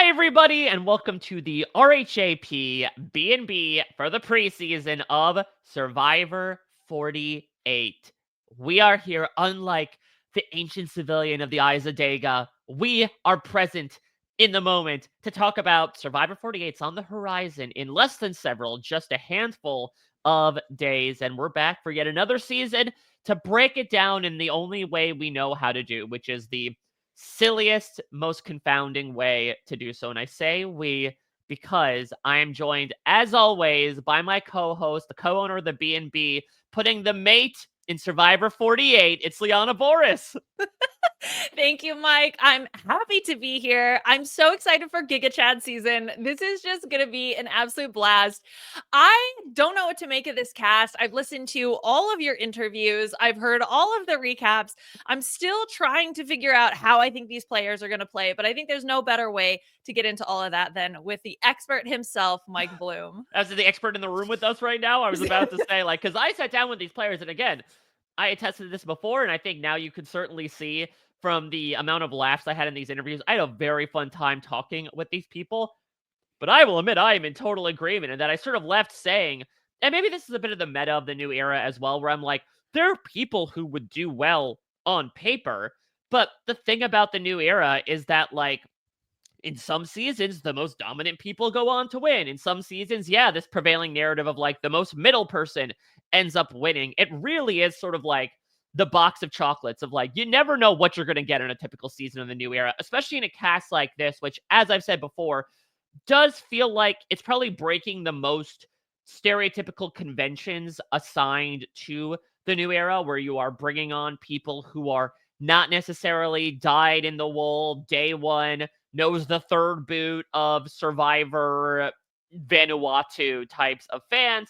Hi, everybody, and welcome to the RHAP B&B for the preseason of Survivor 48. We are here, unlike the ancient civilian of the Eyes of Daga. We are present in the moment to talk about Survivor 48's on the horizon in less than several, just a handful of days, and we're back for yet another season to break it down in the only way we know how to do, which is the silliest, most confounding way to do so. And I say we because I am joined, as always, by my co-host, the co-owner of the B&B, putting the mate in Survivor 48. It's Liana Boraas. Thank you, Mike. I'm happy to be here. I'm so excited for Giga Chad season. This is just going to be an absolute blast. I don't know what to make of this cast. I've listened to all of your interviews. I've heard all of the recaps. I'm still trying to figure out how I think these players are going to play, but I think there's no better way to get into all of that than with the expert himself, Mike Bloom. As the expert in the room with us right now, I was about to say, because I sat down with these players, and again, I attested to this before, and I think now you can certainly see from the amount of laughs I had in these interviews, I had a very fun time talking with these people. But I will admit I am in total agreement, and that I sort of left saying, and maybe this is a bit of the meta of the new era as well, where I'm like, there are people who would do well on paper, but the thing about the new era is that, in some seasons, the most dominant people go on to win. In some seasons, yeah, this prevailing narrative of the most middle person ends up winning. It really is sort of like the box of chocolates of you never know what you're going to get in a typical season of the new era, especially in a cast like this, which, as I've said before, does feel like it's probably breaking the most stereotypical conventions assigned to the new era, where you are bringing on people who are not necessarily dyed in the wool day one, knows the third boot of Survivor Vanuatu types of fans.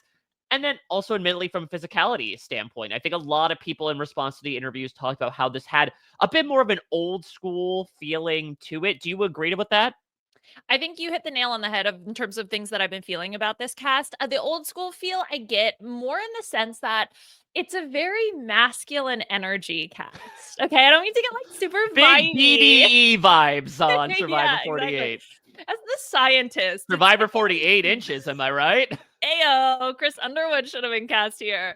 And then also, admittedly, from a physicality standpoint, I think a lot of people in response to the interviews talked about how this had a bit more of an old school feeling to it. Do you agree with that? I think you hit the nail on the head in terms of things that I've been feeling about this cast. The old school feel I get more in the sense that it's a very masculine energy cast. Okay, I don't mean to get super Big vibey. BDE vibes on Yeah, Survivor exactly. 48. As the scientist, it's Survivor definitely 48 inches, am I right? Ayo, Chris Underwood should have been cast here.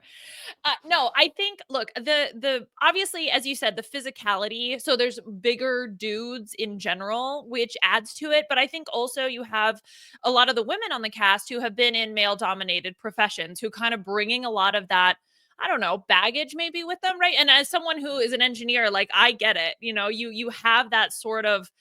No, I think look, the obviously, as you said, the physicality. So there's bigger dudes in general, which adds to it. But I think also you have a lot of the women on the cast who have been in male dominated professions, who kind of bringing a lot of that, I don't know, baggage maybe with them, right? And as someone who is an engineer, I get it. You have that sort of,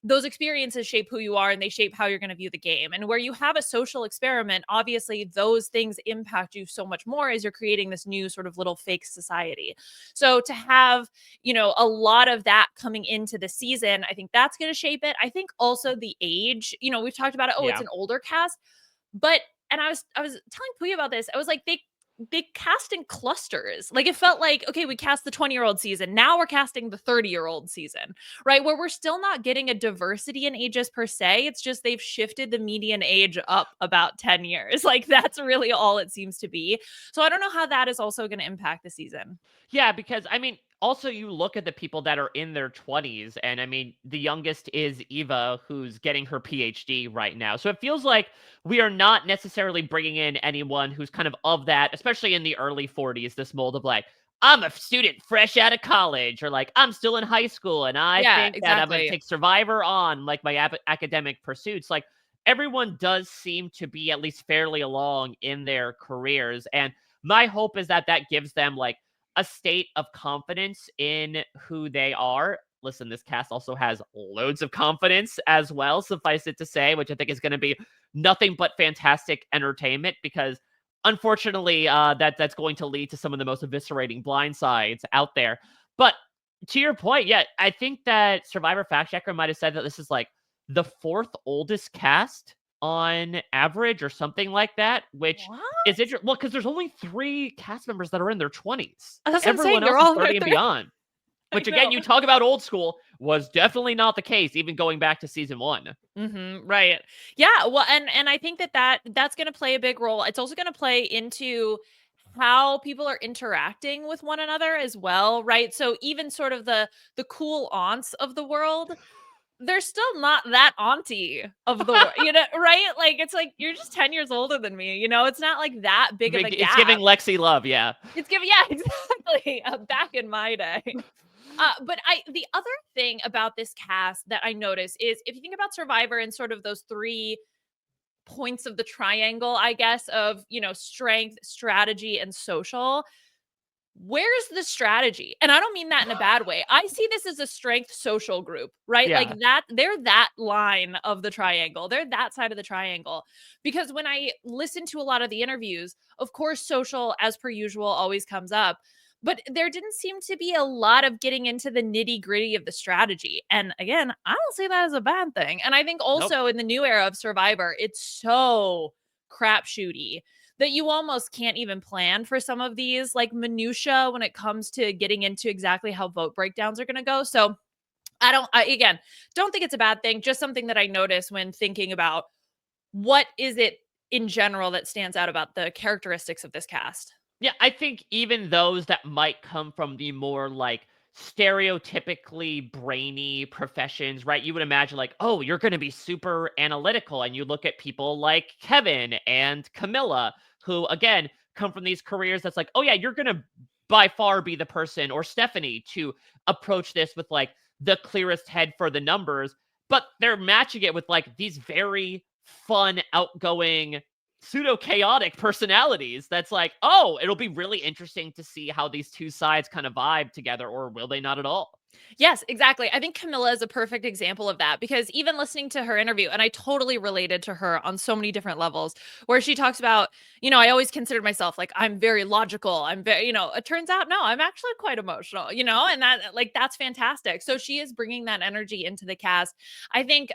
those experiences shape who you are and they shape how you're going to view the game. And where you have a social experiment, obviously those things impact you so much more as you're creating this new sort of little fake society. So to have, a lot of that coming into the season, I think that's going to shape it. I think also the age, we've talked about it. Oh, it's Yeah. an older cast, but and I was telling Puya about this. I was like, they cast in clusters. Like it felt like, okay, we cast the 20-year-old season. Now we're casting the 30-year-old season, right? Where we're still not getting a diversity in ages per se. It's just they've shifted the median age up about 10 years. Like that's really all it seems to be. So I don't know how that is also going to impact the season. Yeah, because also you look at the people that are in their 20s, and the youngest is Eva, who's getting her PhD right now. So it feels like we are not necessarily bringing in anyone who's kind of that, especially in the early 40s, this mold of I'm a student fresh out of college, or I'm still in high school and I Yeah, think that I'm going to exactly. take Survivor on my academic pursuits. Everyone does seem to be at least fairly along in their careers. And my hope is that that gives them a state of confidence in who they are. Listen, this cast also has loads of confidence as well, suffice it to say, which I think is going to be nothing but fantastic entertainment, because unfortunately, that's going to lead to some of the most eviscerating blindsides out there. But to your point, yeah, I think that Survivor Fact Checker might have said that this is the fourth oldest cast on average or something like that, which What? is interesting. Well, because there's only 3 cast members that are in their 20s. That's what I'm saying. Everyone They're else is all in their 30 and 30s. beyond. I Which, again, know. you talk about old school, was definitely not the case, even going back to season 1. Right. Yeah. Well, and I think that's going to play a big role. It's also going to play into how people are interacting with one another as well, right? So even sort of the cool aunts of the world, they're still not that auntie of the world, right? Like, it's like, you're just 10 years older than me, it's not like that big of a It's giving gap. Lexi love, yeah. It's giving, yeah, exactly. Back in my day. But the other thing about this cast that I notice is if you think about Survivor and sort of those three points of the triangle, I guess, of, strength, strategy, and social. Where's the strategy? And I don't mean that in a bad way. I see this as a strength social group, right? Yeah. Like that, they're that line of the triangle. They're that side of the triangle. Because when I listen to a lot of the interviews, of course, social, as per usual, always comes up. But there didn't seem to be a lot of getting into the nitty gritty of the strategy. And again, I don't see that as a bad thing. And I think Nope. also in the new era of Survivor, it's so crapshooty that you almost can't even plan for some of these like minutia when it comes to getting into exactly how vote breakdowns are going to go. So again, don't think it's a bad thing. Just something that I notice when thinking about what is it in general that stands out about the characteristics of this cast. Yeah, I think even those that might come from the more like stereotypically brainy professions, right? You would imagine like, oh, you're going to be super analytical. And you look at people like Kevin and Camilla, who again come from these careers that's like, oh, yeah, you're going to by far be the person, or Stephanie, to approach this with like the clearest head for the numbers. But they're matching it with like these very fun, outgoing, pseudo chaotic personalities. That's like, oh, it'll be really interesting to see how these two sides kind of vibe together, or will they not at all? Yes, exactly. I think Camilla is a perfect example of that because even listening to her interview, and I totally related to her on so many different levels, where she talks about, I always considered myself like I'm very logical. I'm very, it turns out, no, I'm actually quite emotional, and that's fantastic. So she is bringing that energy into the cast. I think,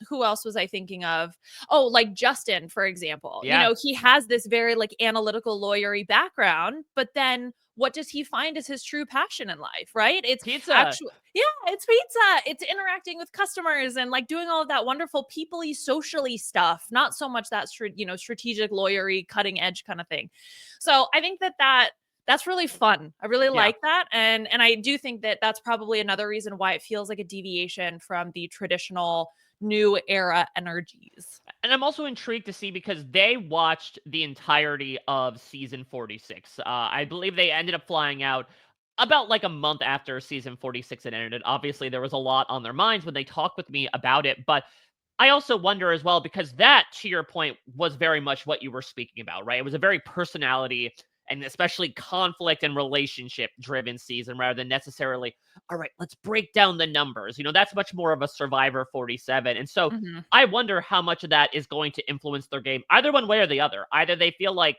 who else was I thinking of? Oh, like Justin, for example. Yeah. He has this very like analytical lawyery background, but then what does he find is his true passion in life, right? It's Pizza. actually, yeah, it's pizza. It's interacting with customers and like doing all of that wonderful people-y, socially stuff, not so much that strategic lawyery, cutting edge kind of thing. So I think that's really fun. I really Yeah. like that, and I do think that that's probably another reason why it feels like a deviation from the traditional new era energies. And I'm also intrigued to see because they watched the entirety of season 46. I believe they ended up flying out about like a month after season 46 had ended. Obviously, there was a lot on their minds when they talked with me about it, but I also wonder as well, because that, to your point, was very much what you were speaking about, right? It was a very personality and especially conflict and relationship driven season rather than necessarily, all right, let's break down the numbers. That's much more of a Survivor 47. And so Mhm. I wonder how much of that is going to influence their game, either one way or the other. Either they feel like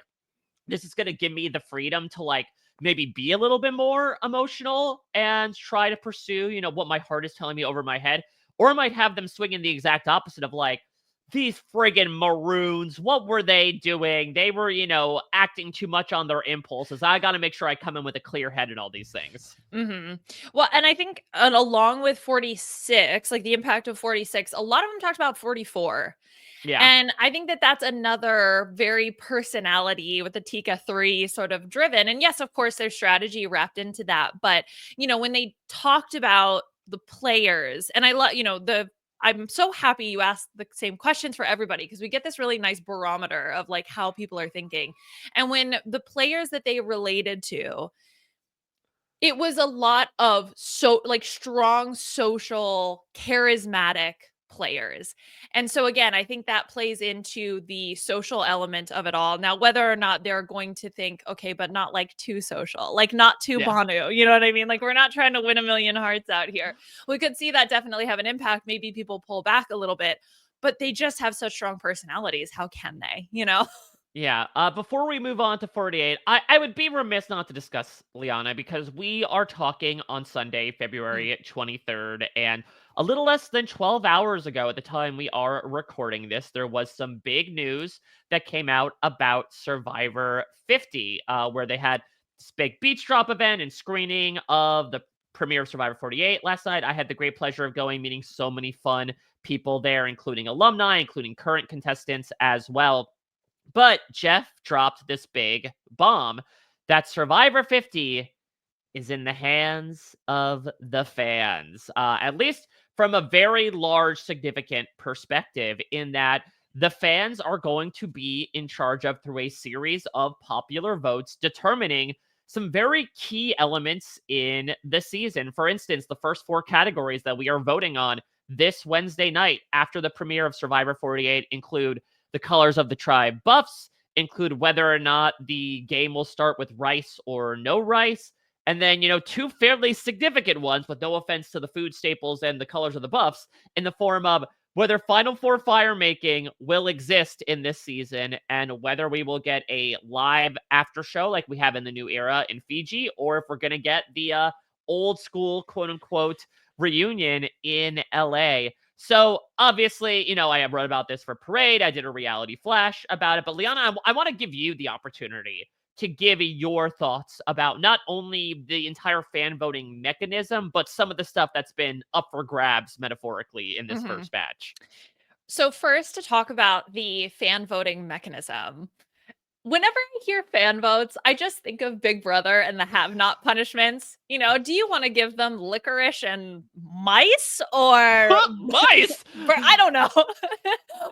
this is going to give me the freedom to like maybe be a little bit more emotional and try to pursue, what my heart is telling me over my head, or I might have them swing in the exact opposite of like, these friggin' maroons, what were they doing? They were, acting too much on their impulses. I got to make sure I come in with a clear head and all these things. Well, and I think along with 46, like the impact of 46, a lot of them talked about 44. Yeah. And I think that that's another very personality with the Tika 3 sort of driven. And yes, of course, there's strategy wrapped into that. But, when they talked about the players, and I love, I'm so happy you asked the same questions for everybody because we get this really nice barometer of like how people are thinking. And when the players that they related to, it was a lot of strong social, charismatic players. And so again, I think that plays into the social element of it all. Now, whether or not they're going to think, okay, but not like too social, like not too Yeah. Banu, you know what I mean? Like we're not trying to win a million hearts out here. We could see that definitely have an impact. Maybe people pull back a little bit, but they just have such strong personalities. How can they, Yeah. Before we move on to 48, I would be remiss not to discuss Liana because we are talking on Sunday, Mm. February 23rd, and a little less than 12 hours ago at the time we are recording this, there was some big news that came out about Survivor 50, where they had this big beach drop event and screening of the premiere of Survivor 48 last night. I had the great pleasure of going, meeting so many fun people there, including alumni, including current contestants as well. But Jeff dropped this big bomb that Survivor 50 is in the hands of the fans. At least from a very large, significant perspective, in that the fans are going to be in charge of, through a series of popular votes, determining some very key elements in the season. For instance, the first 4 categories that we are voting on this Wednesday night after the premiere of Survivor 48 include the colors of the tribe buffs, include whether or not the game will start with rice or no rice, and then, 2 fairly significant ones, with no offense to the food staples and the colors of the buffs, in the form of whether Final Four fire making will exist in this season, and whether we will get a live after show like we have in the new era in Fiji, or if we're going to get the old school, quote unquote, reunion in LA. So obviously, I have read about this for Parade. I did a reality flash about it. But Liana, I want to give you the opportunity to give your thoughts about not only the entire fan voting mechanism, but some of the stuff that's been up for grabs metaphorically in this first batch. So first, to talk about the fan voting mechanism. Whenever I hear fan votes, I just think of Big Brother and the have-not punishments. Do you want to give them licorice and mice, or mice? I don't know.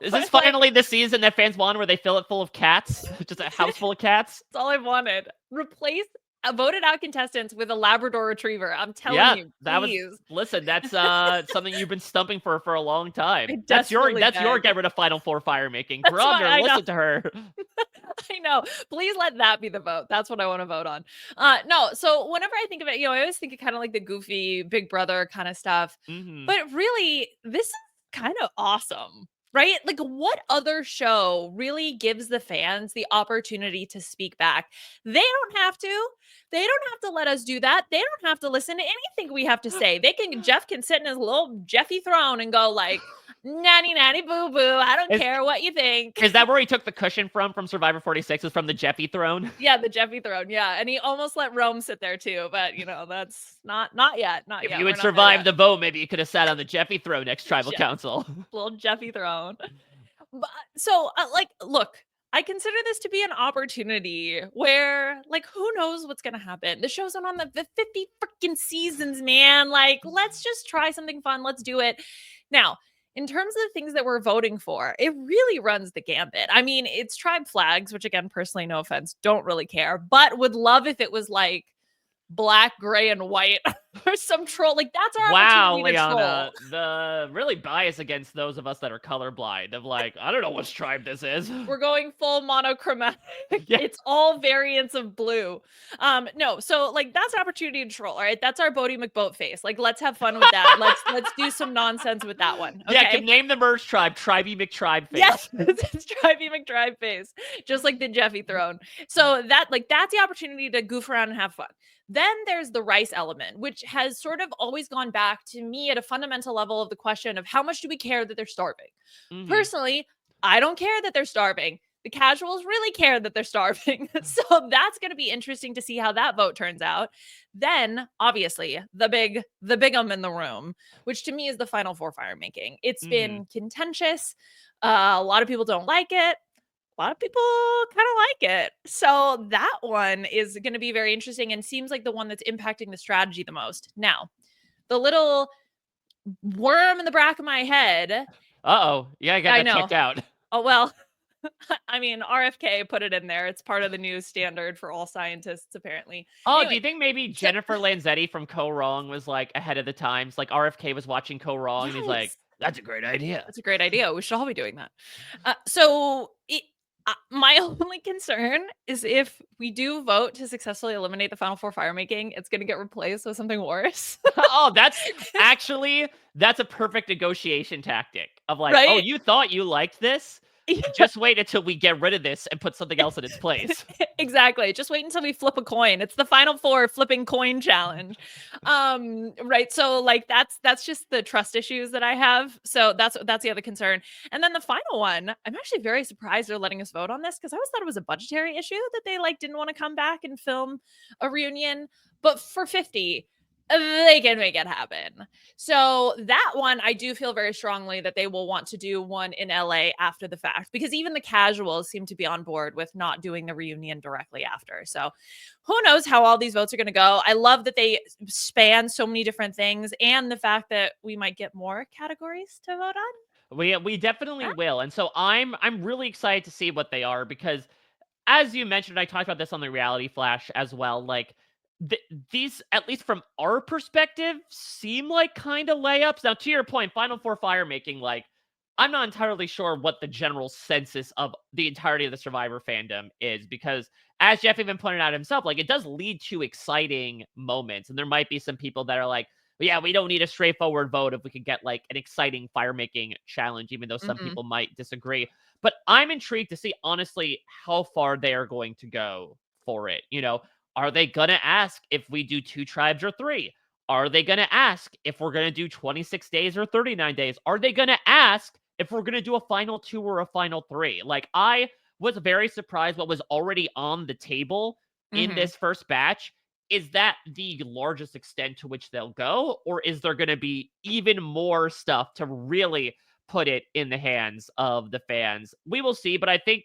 Is this finally the season that fans want, where they fill it full of cats? Just a house full of cats? That's all I've wanted. Replace voted out contestants with a Labrador Retriever. I'm telling you, please. Listen, that's something you've been stumping for a long time. That's your get rid of Final Four fire making. Brother, listen to her. I know. Please let that be the vote. That's what I want to vote on. No, so whenever I think of it, I always think of kind of like the goofy Big Brother kind of stuff. But really, this is kind of awesome. Right? Like, what other show really gives the fans the opportunity to speak back? They don't have to. They don't have to let us do that. They don't have to listen to anything we have to say. Jeff can sit in his little Jeffy throne and go like, nanny, nanny, boo, boo. I don't care what you think. Is that where he took the cushion from Survivor 46? Is from the Jeffy throne? Yeah, the Jeffy throne. Yeah. And he almost let Rome sit there too. But, that's not yet. Not yet. If you had survived the vote, maybe you could have sat on the Jeffy throne next tribal council. Little Jeffy throne. But, so, look, I consider this to be an opportunity where, like, who knows what's going to happen? The show's on the 50 freaking seasons, man. Like, let's just try something fun. Let's do it. Now, in terms of the things that we're voting for, it really runs the gambit. I mean, it's tribe flags, which, again, personally, no offense, don't really care, but would love if it was like black, gray, and white or some troll. Like, that's our opportunity to troll. Liana, the really bias against those of us that are colorblind of like, I don't know which tribe this is. We're going full monochromatic. Yeah. It's all variants of blue. No, so like that's an opportunity to troll. All right, that's our Bodie McBoat face. Like, let's have fun with that. let's do some nonsense with that one. Okay? Yeah, can name the merge tribe Tribey McTribe face. Yes, it's Tribey McTribe face, just like the Jeffy throne. So that's the opportunity to goof around and have fun. Then there's the rice element, which has sort of always gone back to me at a fundamental level of the question of how much do we care that they're starving? Personally, I don't care that they're starving. The casuals really care that they're starving. So that's going to be interesting to see how that vote turns out. Then, obviously, the bigum in the room, which to me is the Final Four fire making. It's been contentious. A lot of people don't like it. A lot of people kind of like it. So that one is going to be very interesting and seems like the one that's impacting the strategy the most. Now, the little worm in the back of my head. Uh-oh. Yeah, I got that checked out. Oh, well, I mean, RFK put it in there. It's part of the new standard for all scientists, apparently. Oh, anyway, do you think maybe Jennifer Lanzetti from Co Wrong was like ahead of the times? Like RFK was watching Co Wrong and he's like, that's a great idea. That's a great idea. We should all be doing that. My only concern is if we do vote to successfully eliminate the Final Four fire making, it's going to get replaced with something worse. Oh, that's a perfect negotiation tactic of like, right? Oh, you thought you liked this? Yeah. Just wait until we get rid of this and put something else in its place. Exactly. Just wait until we flip a coin. It's the Final Four flipping coin challenge. Right. So like that's just the trust issues that I have. So that's the other concern. And then the final one, I'm actually very surprised they're letting us vote on this because I always thought it was a budgetary issue that they like didn't want to come back and film a reunion. But for 50, They can make it happen. So that one, I do feel very strongly that they will want to do one in LA after the fact, because even the casuals seem to be on board with not doing the reunion directly after. So who knows how all these votes are going to go. I love that they span so many different things, and the fact that we might get more categories to vote on. We definitely Huh? will. And so I'm really excited to see what they are because as you mentioned, I talked about this on the Reality Flash as well. Like these, at least from our perspective, seem like kind of layups. Now, to your point, Final Four fire making, like I'm not entirely sure what the general census of the entirety of the Survivor fandom is because, as Jeff even pointed out himself, like it does lead to exciting moments, and there might be some people that are like, yeah, we don't need a straightforward vote if we could get like an exciting fire making challenge, even though some Mm-hmm. people might disagree. But I'm intrigued to see, honestly, how far they are going to go for it. Are they going to ask if we do 2 tribes or 3? Are they going to ask if we're going to do 26 days or 39 days? Are they going to ask if we're going to do a final 2 or a final 3? Like, I was very surprised what was already on the table in Mm-hmm. this first batch. Is that the largest extent to which they'll go? Or is there going to be even more stuff to really put it in the hands of the fans? We will see, but I think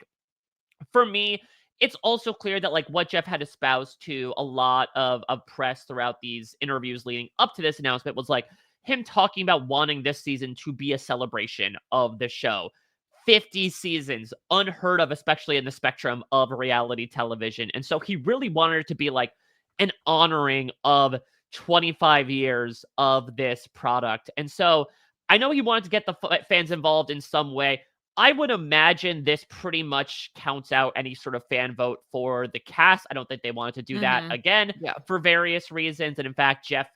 for me, it's also clear that like what Jeff had espoused to a lot of press throughout these interviews leading up to this announcement was like him talking about wanting this season to be a celebration of the show. 50 seasons, unheard of, especially in the spectrum of reality television. And so he really wanted it to be like an honoring of 25 years of this product. And so I know he wanted to get the fans involved in some way. I would imagine this pretty much counts out any sort of fan vote for the cast. I don't think they wanted to do that Mm-hmm. again Yeah. for various reasons. And in fact, Jeff,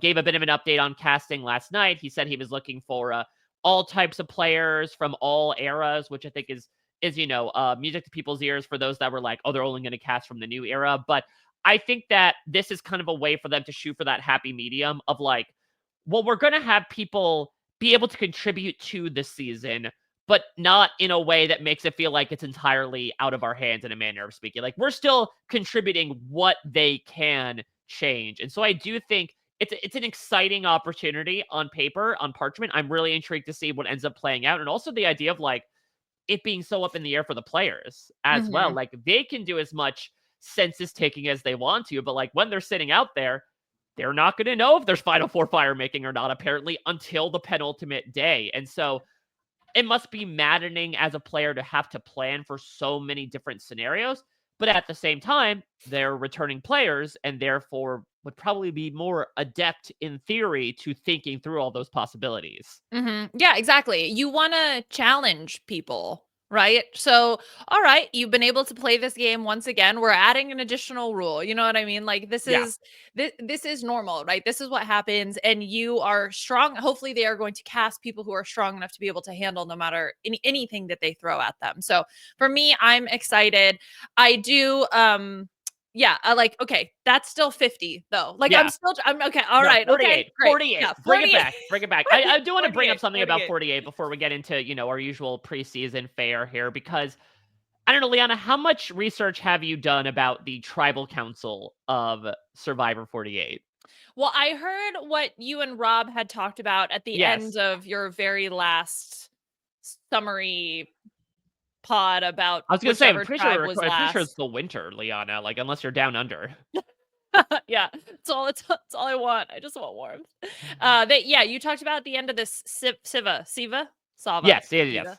gave a bit of an update on casting last night. He said he was looking for all types of players from all eras, which I think is music to people's ears for those that were like, oh, they're only going to cast from the new era. But I think that this is kind of a way for them to shoot for that happy medium of like, well, we're going to have people be able to contribute to the season, but not in a way that makes it feel like it's entirely out of our hands in a manner of speaking. Like we're still contributing what they can change. And so I do think it's an exciting opportunity on paper, on parchment. I'm really intrigued to see what ends up playing out. And also the idea of like it being so up in the air for the players as well. Mm-hmm. Like they can do as much census taking as they want to, but like when they're sitting out there, they're not going to know if there's Final Four fire making or not, apparently, until the penultimate day. And so it must be maddening as a player to have to plan for so many different scenarios. But at the same time, they're returning players and therefore would probably be more adept in theory to thinking through all those possibilities. Mm-hmm. Yeah, exactly. You want to challenge people, right? So, all right, you've been able to play this game once again. We're adding an additional rule. You know what I mean? Like Yeah. this is normal, right? This is what happens, and you are strong. Hopefully, they are going to cast people who are strong enough to be able to handle no matter anything that they throw at them. So, for me, I'm excited. I do. Yeah, I like, okay, that's still 50 though. Like Yeah. I'm okay. All No, right. Okay, 48. great. 48. Yeah, Bring it 48. back. Bring it back. I do want to bring up 48, something about 48. 48 before we get into, our usual preseason fare here, because I don't know, Liana, how much research have you done about the tribal council of Survivor 48? Well, I heard what you and Rob had talked about at the end Yes. of your very last summary pod about I was gonna say, whichever tribe was I'm pretty sure it's last. the winter, Liana, like, unless you're down under. Yeah, it's all I want. I just want warmth. That yeah, you talked about at the end of this Sava, Yes, yes, Siva, yes.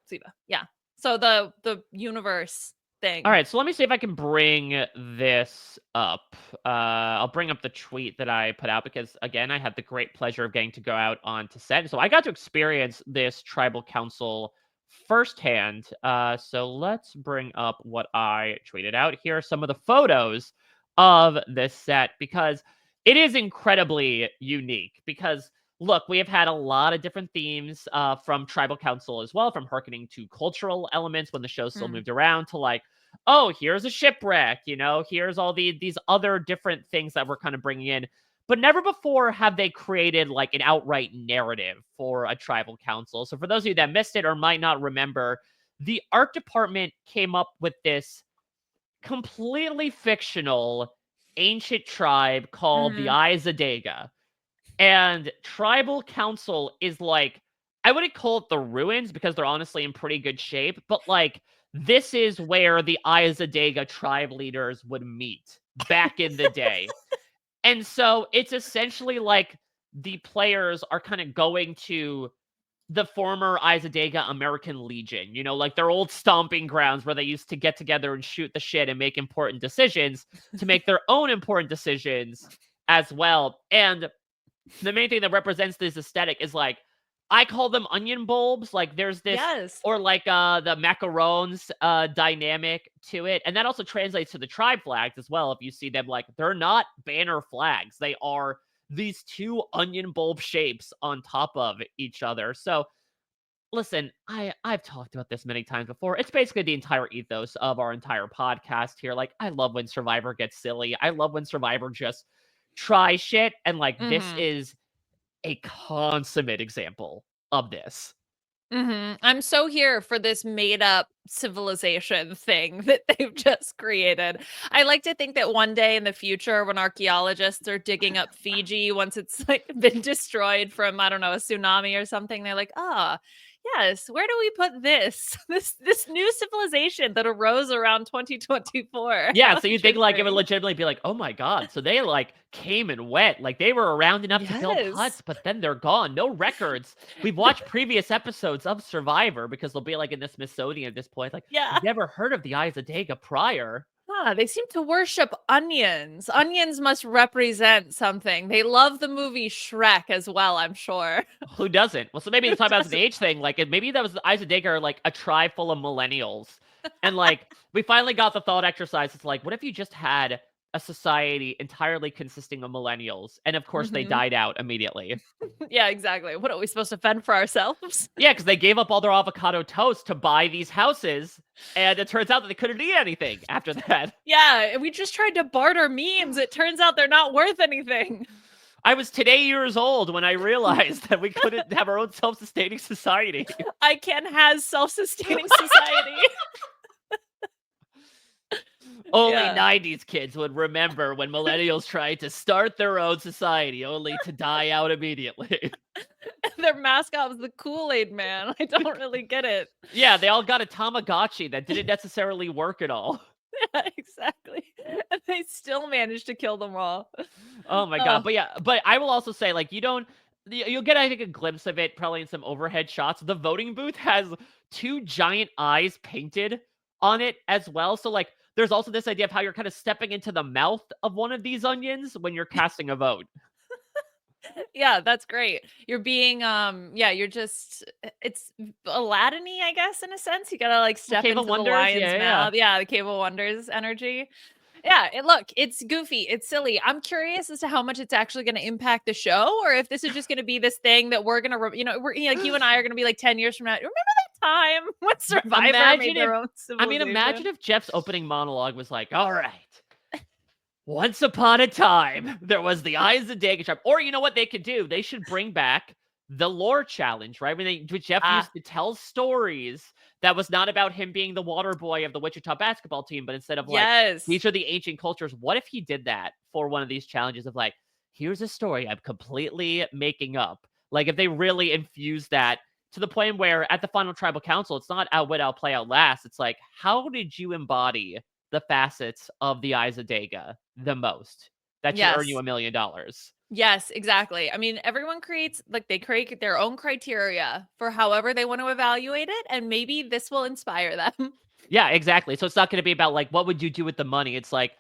Siva. Yeah. So the universe thing. Alright, so let me see if I can bring this up. I'll bring up the tweet that I put out because, again, I had the great pleasure of getting to go out onto set. So I got to experience this tribal council firsthand. So let's bring up what I tweeted out. Here are some of the photos of this set because it is incredibly unique. Because, look, we have had a lot of different themes from tribal council as well, from hearkening to cultural elements when the show still Mm. moved around to like, oh, here's a shipwreck, here's all these other different things that we're kind of bringing in. But never before have they created like an outright narrative for a tribal council. So for those of you that missed it or might not remember, the art department came up with this completely fictional ancient tribe called the Izadega. And tribal council is like, I wouldn't call it the ruins because they're honestly in pretty good shape, but like this is where the Izadega tribe leaders would meet back in the day. And so it's essentially like the players are kind of going to the former Izadega American Legion, like their old stomping grounds where they used to get together and shoot the shit and make important decisions to make their own important decisions as well. And the main thing that represents this aesthetic is like, I call them onion bulbs. Like there's this, Yes. or like the macarons dynamic to it. And that also translates to the tribe flags as well. If you see them, like they're not banner flags. They are these two onion bulb shapes on top of each other. So listen, I've talked about this many times before. It's basically the entire ethos of our entire podcast here. Like, I love when Survivor gets silly. I love when Survivor just tries shit. And like this is a consummate example of this. I'm so here for this made up civilization thing that they've just created. I like to think that one day in the future, when archaeologists are digging up Fiji, once it's like been destroyed from, I don't know, a tsunami or something, they're like, yes, where do we put this? This new civilization that arose around 2024. Yeah, How so you think like it would interesting. legitimately be like, oh my god, so they like came and went, like they were around enough to build huts, Yes. but then they're gone. No records. We've watched previous episodes of Survivor because they'll be like in the Smithsonian at this point. Like, Yeah. we've never heard of the Izadega prior. They seem to worship onions. Onions must represent something. They love the movie Shrek as well, I'm sure. Who doesn't? Well, so maybe Who it's talking about an doesn't? age thing. Like, maybe that was the Izadega are like a tribe full of millennials. And like, we finally got the thought exercise. It's like, what if you just had a society entirely consisting of millennials? And of course, they died out immediately. Yeah, exactly. What are we supposed to fend for ourselves? Yeah, because they gave up all their avocado toast to buy these houses. And it turns out that they couldn't eat anything after that. Yeah, we just tried to barter memes. It turns out they're not worth anything. I was today years old when I realized that we couldn't have our own self-sustaining society. ICANN has self-sustaining society. Only Yeah. 90s kids would remember when millennials tried to start their own society only to die out immediately. Their mascot was the Kool-Aid Man. I don't really get it. Yeah, they all got a Tamagotchi that didn't necessarily work at all. Yeah, exactly. And they still managed to kill them all. Oh my god. But yeah, but I will also say, like, you'll get, I think, a glimpse of it probably in some overhead shots. The voting booth has two giant eyes painted on it as well. So like, there's also this idea of how you're kind of stepping into the mouth of one of these onions when you're casting a vote. Yeah, that's great. You're being you're just it's Aladdin-y, I guess, in a sense. You gotta like step Cave into of the Wonders? lion's Yeah. mouth. Yeah, the Cave of Wonders energy. Yeah, look, it's goofy, it's silly. I'm curious as to how much it's actually going to impact the show, or if this is just going to be this thing that we're going to, we're like you and I are going to be like 10 years from now. Remember that time when Survivor made their own civilization? Imagine if Jeff's opening monologue was like, all right, once upon a time, there was the Izadega tribe. Or you know what they could do? They should bring back the lore challenge, right? When Jeff used to tell stories that was not about him being the water boy of the Wichita basketball team, but instead of like, these are the ancient cultures. What if he did that for one of these challenges of like, here's a story I'm completely making up. Like if they really infuse that to the point where at the final tribal council, it's not outwit, outplay, outlast. It's like, how did you embody the facets of the Izadega the most that should earn you $1 million? Yes, exactly. I mean, everyone creates, like, they create their own criteria for however they want to evaluate it, and maybe this will inspire them. Yeah, exactly. So it's not going to be about, like, what would you do with the money? It's like,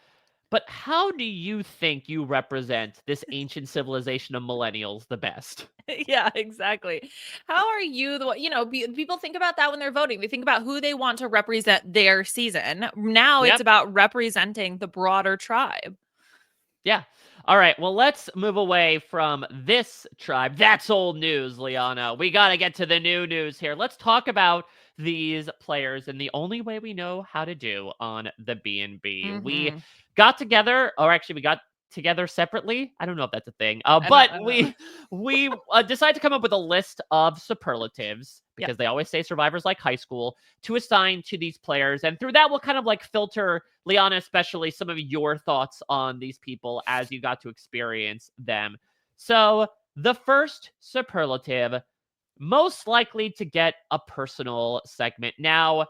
but how do you think you represent this ancient civilization of millennials the best? Yeah, exactly. How are you the one, people think about that when they're voting. They think about who they want to represent their season. Now it's about representing the broader tribe. Yeah. All right. Well, let's move away from this tribe. That's old news, Liana. We got to get to the new news here. Let's talk about these players in the only way we know how to do on the B&B. We got together, or actually we got together separately. I don't know if that's a thing. I But don't know. we decided to come up with a list of superlatives Yep. because they always say survivors like high school to assign to these players, and through that we'll kind of like filter, Liana, especially some of your thoughts on these people as you got to experience them. So the first superlative, most likely to get a personal segment. Now,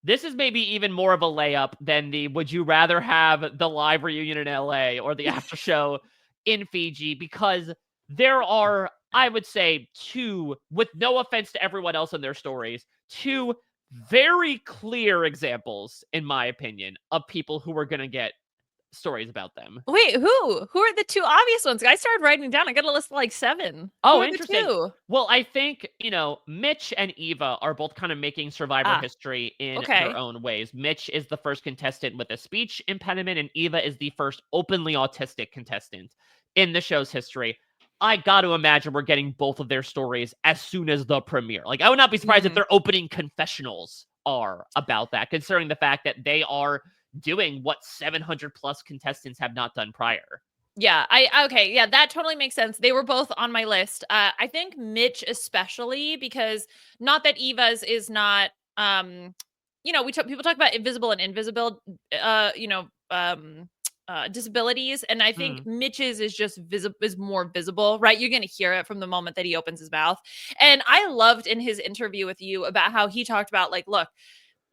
this is maybe even more of a layup than the would you rather have the live reunion in LA or the after show in Fiji, because there are, I would say, two, with no offense to everyone else in their stories, two very clear examples, in my opinion, of people who are going to get stories about them. Wait, who? Who are the two obvious ones? I started writing down. I got a list of like 7. Who Oh, are the interesting. 2? Well, I think, Mitch and Eva are both kind of making Survivor Ah, history in their okay. own ways. Mitch is the first contestant with a speech impediment, and Eva is the first openly autistic contestant in the show's history. I got to imagine we're getting both of their stories as soon as the premiere. Like, I would not be surprised if Mhm. their opening confessionals are about that, considering the fact that they are doing what 700 plus contestants have not done prior. Yeah, okay, yeah, that totally makes sense. They were both on my list. I think Mitch especially because not that Eva's is not people talk about invisible and invisible uh, you know, um disabilities, and I think Mm. Mitch's is just visible, is more visible, right? You're going to hear it from the moment that he opens his mouth. And I loved in his interview with you about how he talked about like, look,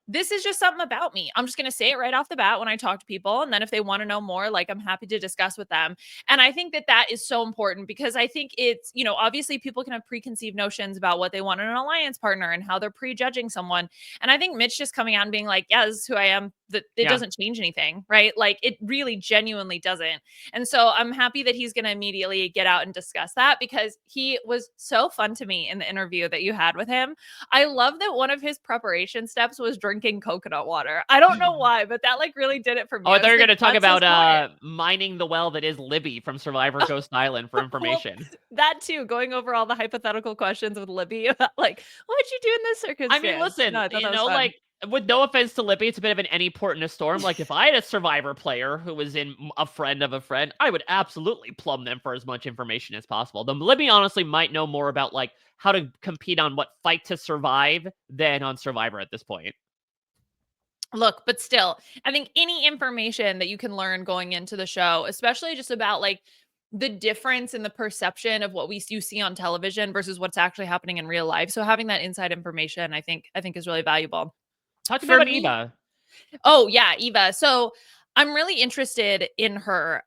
this is just something about me. I'm just going to say it right off the bat when I talk to people. And then if they want to know more, like I'm happy to discuss with them. And I think that that is so important because I think it's, obviously people can have preconceived notions about what they want in an alliance partner and how they're prejudging someone. And I think Mitch just coming out and being like, yeah, this is who I am, that it Yeah. doesn't change anything, right? Like it really genuinely doesn't. And so I'm happy that he's going to immediately get out and discuss that because he was so fun to me in the interview that you had with him. I love that one of his preparation steps was drinking coconut water. I don't know why, but that like really did it for Oh, me. I I thought you was were like, going to talk that's so about smart. mining the well that is Libby from Survivor Ghost Island for Well, information. that too, going over all the hypothetical questions with Libby about like, what'd you do in this I mean, circumstance? No, listen, I thought that was fun. like, with no offense to Libby, it's a bit of an any port in a storm. Like, if I had a Survivor player who was in a friend of a friend, I would absolutely plumb them for as much information as possible. Though Libby honestly might know more about, like, how to compete on what fight to survive than on Survivor at this point. Look, but still, I think any information that you can learn going into the show, especially just about like the difference in the perception of what you see on television versus what's actually happening in real life. So having that inside information, I think is really valuable. Talk to me For about me, Eva. oh yeah, Eva. So I'm really interested in her.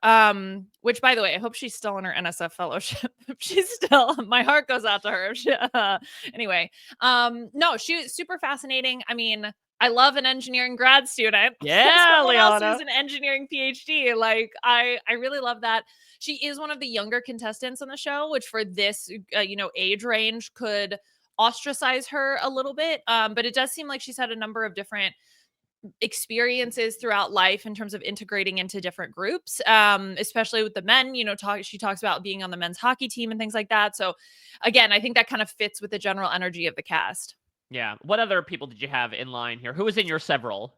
Which by the way, I hope she's still in her NSF fellowship. If she's still, my heart goes out to her. Anyway, no, she was super fascinating. I mean, I love an engineering grad student. Yeah, Someone else who's Liana. an engineering PhD. Like, I really love that. She is one of the younger contestants on the show, which for this, age range could ostracize her a little bit. But it does seem like she's had a number of different experiences throughout life in terms of integrating into different groups, especially with the men. She talks about being on the men's hockey team and things like that. So again, I think that kind of fits with the general energy of the cast. Yeah. What other people did you have in line here? Who was in your several?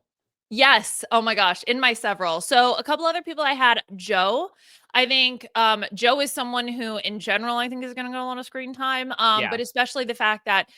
Yes. Oh my gosh. In my several. So a couple other people I had, Joe. I think Joe is someone who in general I think is going to get a lot of screen time. Yeah. But especially the fact that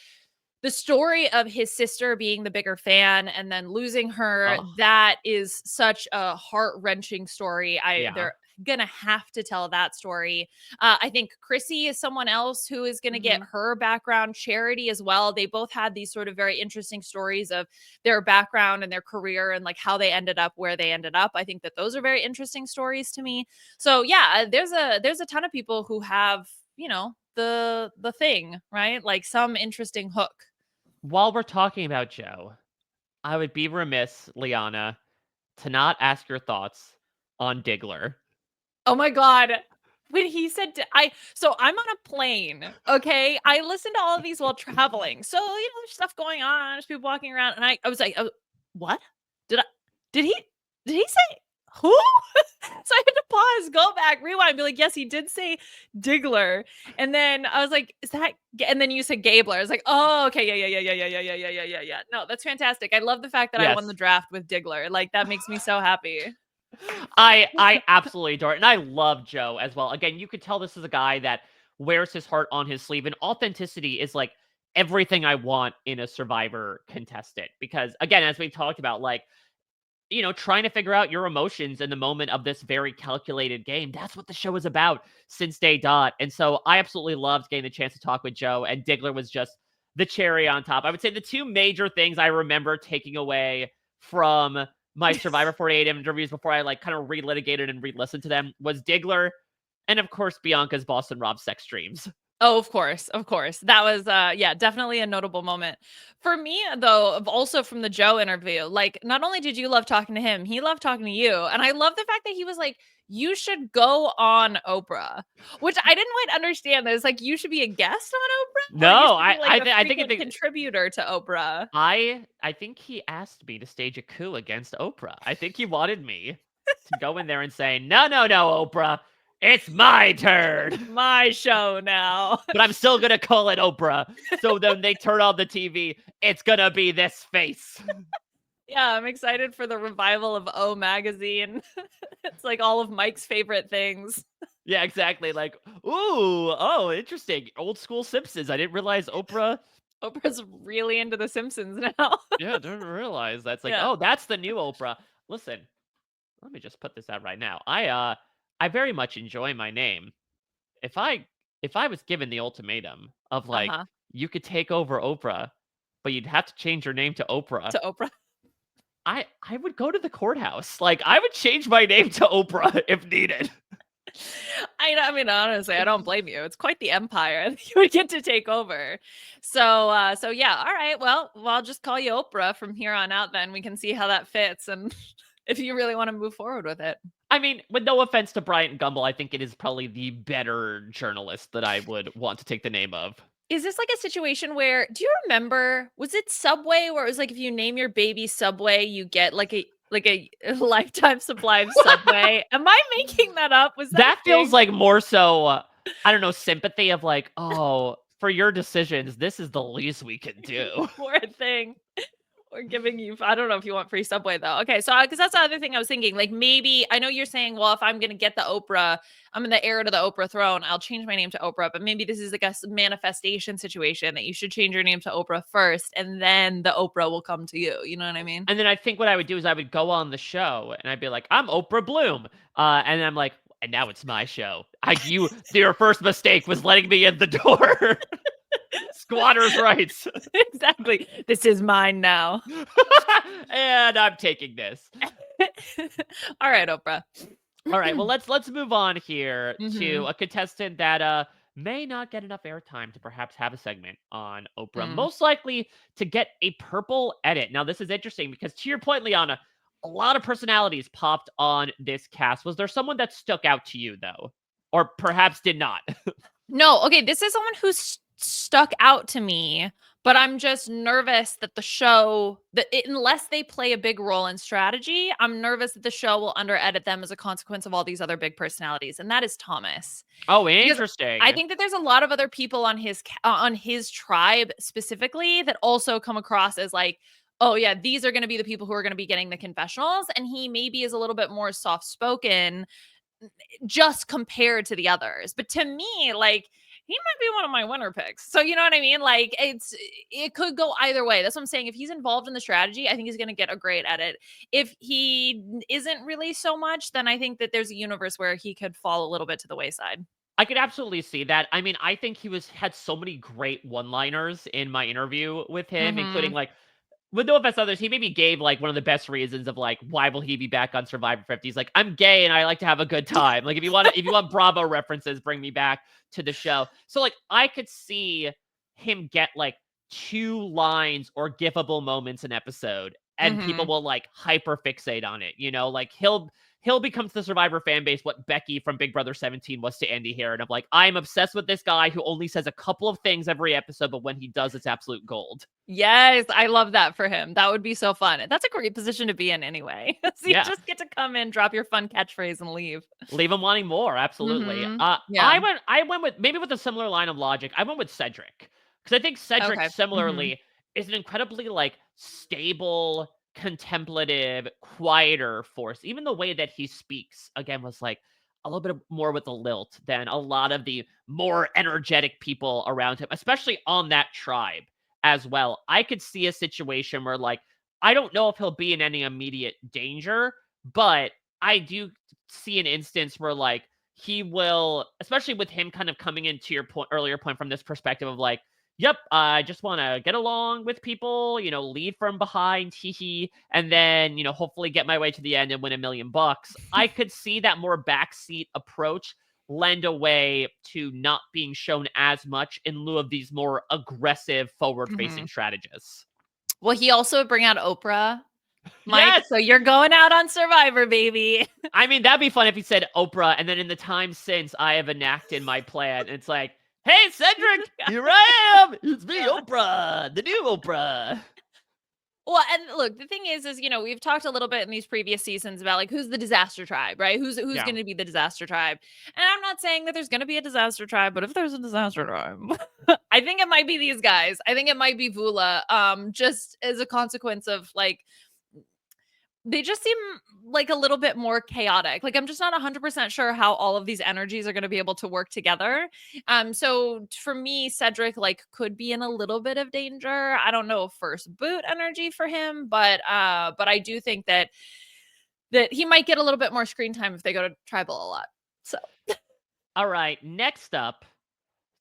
the story of his sister being the bigger fan and then losing her, Oh, that is such a heart-wrenching story. yeah. They're gonna have to tell that story. I think Chrissy is someone else who is gonna get Hmm. her background. Charity as well. They both had these sort of very interesting stories of their background and their career and like how they ended up where they ended up. I think that those are very interesting stories to me. So yeah, there's a ton of people who have, the thing, right? Like some interesting hook. While we're talking about Joe, I would be remiss, Liana, to not ask your thoughts on Diggler. Oh my god. When he said so I'm on a plane, okay? I listen to all of these while traveling. So, there's stuff going on, there's people walking around, and I was like, "Oh, what? Did I did he did he say who?" So I had to pause, go back, rewind, be like, "Yes, he did say Diggler." And then I was like, "Is that and then you said Gabler." I was like, "Oh, okay. Yeah, yeah, yeah, yeah, yeah, yeah, yeah, yeah, yeah, yeah, yeah." No, that's fantastic. I love the fact that I won Yes. the draft with Diggler. Like that makes me so happy. I absolutely adore it, and I love Joe as well. Again, you could tell this is a guy that wears his heart on his sleeve, and authenticity is like everything I want in a Survivor contestant. Because again, as we talked about, like, trying to figure out your emotions in the moment of this very calculated game. That's what the show is about since day dot. And so I absolutely loved getting the chance to talk with Joe, and Diggler was just the cherry on top. I would say the two major things I remember taking away from my Survivor 48 interviews before I like kind of relitigated and re-listened to them was Diggler and of course Bianca's Boston Rob sex dreams. Oh, of course, of course. That was yeah, definitely a notable moment. For me though, also from the Joe interview, like not only did you love talking to him, he loved talking to you. And I love the fact that he was like, you should go on Oprah, which I didn't quite understand. That it's like you should be a guest on Oprah or you No, should be like a I think frequent contributor to Oprah. I think he asked me to stage a coup against Oprah. I think he wanted me to go in there and say, "No, no, no, Oprah, it's my turn." My show now. But I'm still gonna call it Oprah. So then they turn on the TV. It's gonna be this face. Yeah, I'm excited for the revival of O Magazine. It's like all of Mike's favorite things. Yeah, exactly. Like, ooh, oh, interesting. Old school Simpsons. I didn't realize Oprah. Oprah's really into The Simpsons now. Yeah, didn't realize that's like, Yeah. oh, that's the new Oprah. Listen, let me just put this out right now. I very much enjoy my name. If I if I was given the ultimatum of like Uh-huh. you could take over Oprah, but you'd have to change your name to Oprah, To Oprah. I would go to the courthouse. Like I would change my name to Oprah if needed. I mean, honestly, I don't blame you. It's quite the empire that you would get to take over. So yeah, all right. Well, I'll just call you Oprah from here on out then. We can see how that fits and if you really want to move forward with it. I mean, with no offense to Bryant Gumbel, I think it is probably the better journalist that I would want to take the name of. Is this like a situation where do you remember was it Subway where it was like if you name your baby Subway, you get like a lifetime supply of Subway? Am I making that up? Was that a That feels thing? like more so, I don't know, sympathy of like, oh, for your decisions, this is the least we can do. Poor thing. We're giving you I don't know if you want free Subway though. Okay, so because that's the other thing I was thinking. Like maybe I know you're saying, well, if I'm gonna get the Oprah, I'm in the heir to the Oprah throne. I'll change my name to Oprah. But maybe this is like a manifestation situation that you should change your name to Oprah first, and then the Oprah will come to you. You know what I mean? And then I think what I would do is I would go on the show and I'd be like, I'm Oprah Bloom. And I'm like, and now it's my show. Your first mistake was letting me in the door. Squatters' rights. Exactly. This is mine now. And I'm taking this. All right, Oprah. All right, well let's move on here to Mhm. a contestant that may not get enough airtime to perhaps have a segment on Oprah. Mm. Most likely to get a purple edit. Now this is interesting because to your point, Liana, a lot of personalities popped on this cast. Was there someone that stuck out to you though? Or perhaps did not? No, okay, this is someone who's stuck out to me, but I'm just nervous that the show unless they play a big role in strategy, I'm nervous that the show will under edit them as a consequence of all these other big personalities, and that is Thomas. Oh, Because I interesting. think that there's a lot of other people on his tribe specifically that also come across as like, oh yeah, these are going to be the people who are going to be getting the confessionals, and he maybe is a little bit more soft spoken just compared to the others. But to me, like he might be one of my winner picks. So you know what I mean? Like it could go either way. That's what I'm saying. If he's involved in the strategy, I think he's going to get a great edit. If he isn't really so much, then I think that there's a universe where he could fall a little bit to the wayside. I could absolutely see that. I mean, I think he had so many great one-liners in my interview with him, including Mhm. like with no offense to others, he maybe gave like one of the best reasons of like why will he be back on Survivor 50. He's like, I'm gay and I like to have a good time. Like if you want Bravo references, bring me back to the show. So like I could see him get like two lines or gifable moments an episode, and people Mhm. will like hyper fixate on it. Like he'll become to the Survivor fan base what Becky from Big Brother 17 was to Andy Heron of like, I'm obsessed with this guy who only says a couple of things every episode, but when he does, it's absolute gold. Yes, I love that for him. That would be so fun. That's a great position to be in anyway. So you Yeah. just get to come in, drop your fun catchphrase, and leave. Leave him wanting more, absolutely. Mhm. Yeah. I went with maybe with a similar line of logic. I went with Cedric because I think Cedric Okay. Mhm. similarly is an incredibly like stable, contemplative, quieter force. Even the way that he speaks, again, was like a little bit more with a lilt than a lot of the more energetic people around him, especially on that tribe as well. I could see a situation where, like, I don't know if he'll be in any immediate danger, but I do see an instance where, like, he will, especially with him kind of coming into your earlier point from this perspective of like, yep, I just want to get along with people, lead from behind, hee hee, and then, hopefully get my way to the end and win $1,000,000. I could see that more backseat approach lend a way to not being shown as much in lieu of these more aggressive, forward-facing strategists. Will he also bring out Oprah, Mike? Yes! So you're going out on Survivor, baby. I mean, that'd be fun if he said Oprah, and then in the time since I have enacted my plan, it's like, hey, Cedric, here I am. It's me, Oprah, the new Oprah. Well, and look, the thing is, we've talked a little bit in these previous seasons about like who's the disaster tribe, right? Who's Yeah. going to be the disaster tribe? And I'm not saying that there's going to be a disaster tribe, but if there's a disaster tribe, I think it might be these guys. I think it might be Vula, just as a consequence of like they just seem like a little bit more chaotic. Like I'm just not 100% sure how all of these energies are going to be able to work together. So for me, Cedric like could be in a little bit of danger. I don't know first boot energy for him, but I do think that he might get a little bit more screen time if they go to tribal a lot. So all right, next up,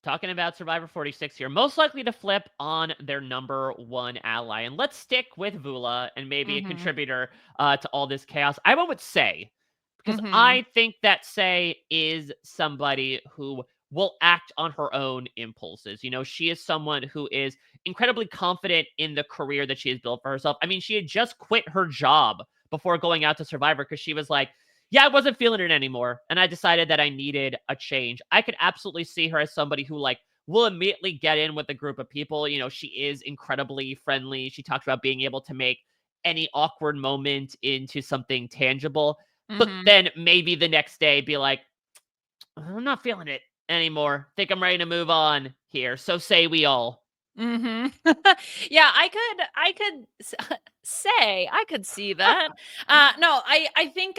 talking about Survivor 46 here, most likely to flip on their number one ally. And let's stick with Vula and maybe a contributor to all this chaos. I went with Say, because I think that Say is somebody who will act on her own impulses. She is someone who is incredibly confident in the career that she has built for herself. I mean, she had just quit her job before going out to Survivor because she was like, yeah, I wasn't feeling it anymore, and I decided that I needed a change. I could absolutely see her as somebody who, like, will immediately get in with a group of people. She is incredibly friendly. She talks about being able to make any awkward moment into something tangible, but then maybe the next day be like, I'm not feeling it anymore. Think I'm ready to move on here. So say we all. Yeah, I could say I could see that. No, I think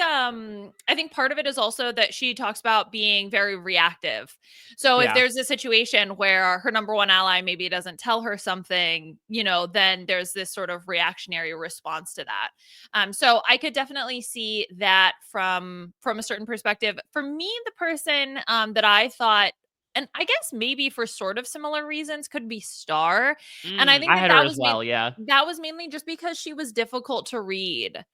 part of it is also that she talks about being very reactive. So if Yeah. there's a situation where her number one ally maybe doesn't tell her something, then there's this sort of reactionary response to that. So I could definitely see that from a certain perspective. For me, the person that I thought, and I guess maybe for sort of similar reasons, could be Star. And I think I that had her as well, yeah. that was mainly just because she was difficult to read.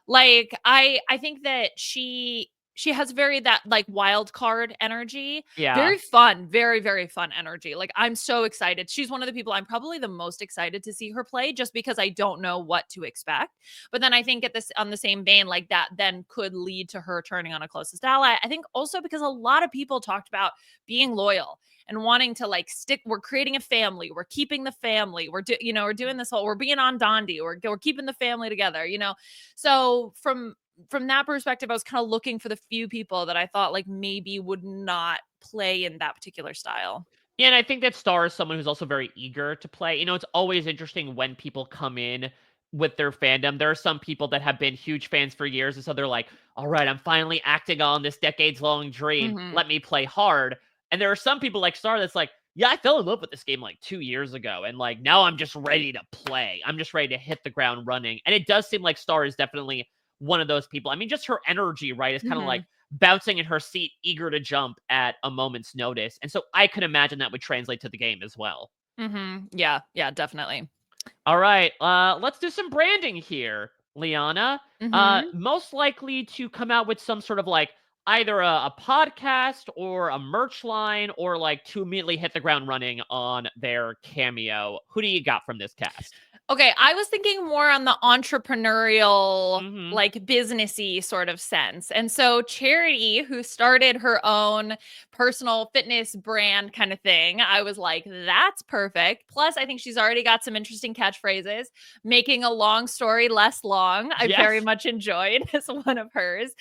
Like I think that she has very that like wild card energy. Yeah. Very fun, very, very fun energy. Like I'm so excited. She's one of the people I'm probably the most excited to see her play just because I don't know what to expect. But then I think on the same vein, like that then could lead to her turning on a closest ally. I think also because a lot of people talked about being loyal and wanting to like stick. We're creating a family. We're keeping the family. We're doing this whole, we're being on Dondi. We're keeping the family together, So from that perspective, I was kind of looking for the few people that I thought like maybe would not play in that particular style. Yeah, and I think that Star is someone who's also very eager to play. It's always interesting when people come in with their fandom. There are some people that have been huge fans for years, and so they're like, all right, I'm finally acting on this decades-long dream. Let me play hard. And there are some people like Star that's like, yeah, I fell in love with this game like 2 years ago, and like now I'm just ready to play. I'm just ready to hit the ground running. And it does seem like Star is definitely one of those people. I mean, just her energy, right, is kind of like bouncing in her seat, eager to jump at a moment's notice. And so I could imagine that would translate to the game as well. Yeah, definitely. All right, let's do some branding here, Liana. Most likely to come out with some sort of like either a podcast or a merch line or like to immediately hit the ground running on their cameo. Who do you got from this cast? Okay, I was thinking more on the entrepreneurial, like businessy sort of sense. And so Charity, who started her own personal fitness brand kind of thing, I was like, that's perfect. Plus, I think she's already got some interesting catchphrases, making a long story less long. I very much enjoyed as one of hers.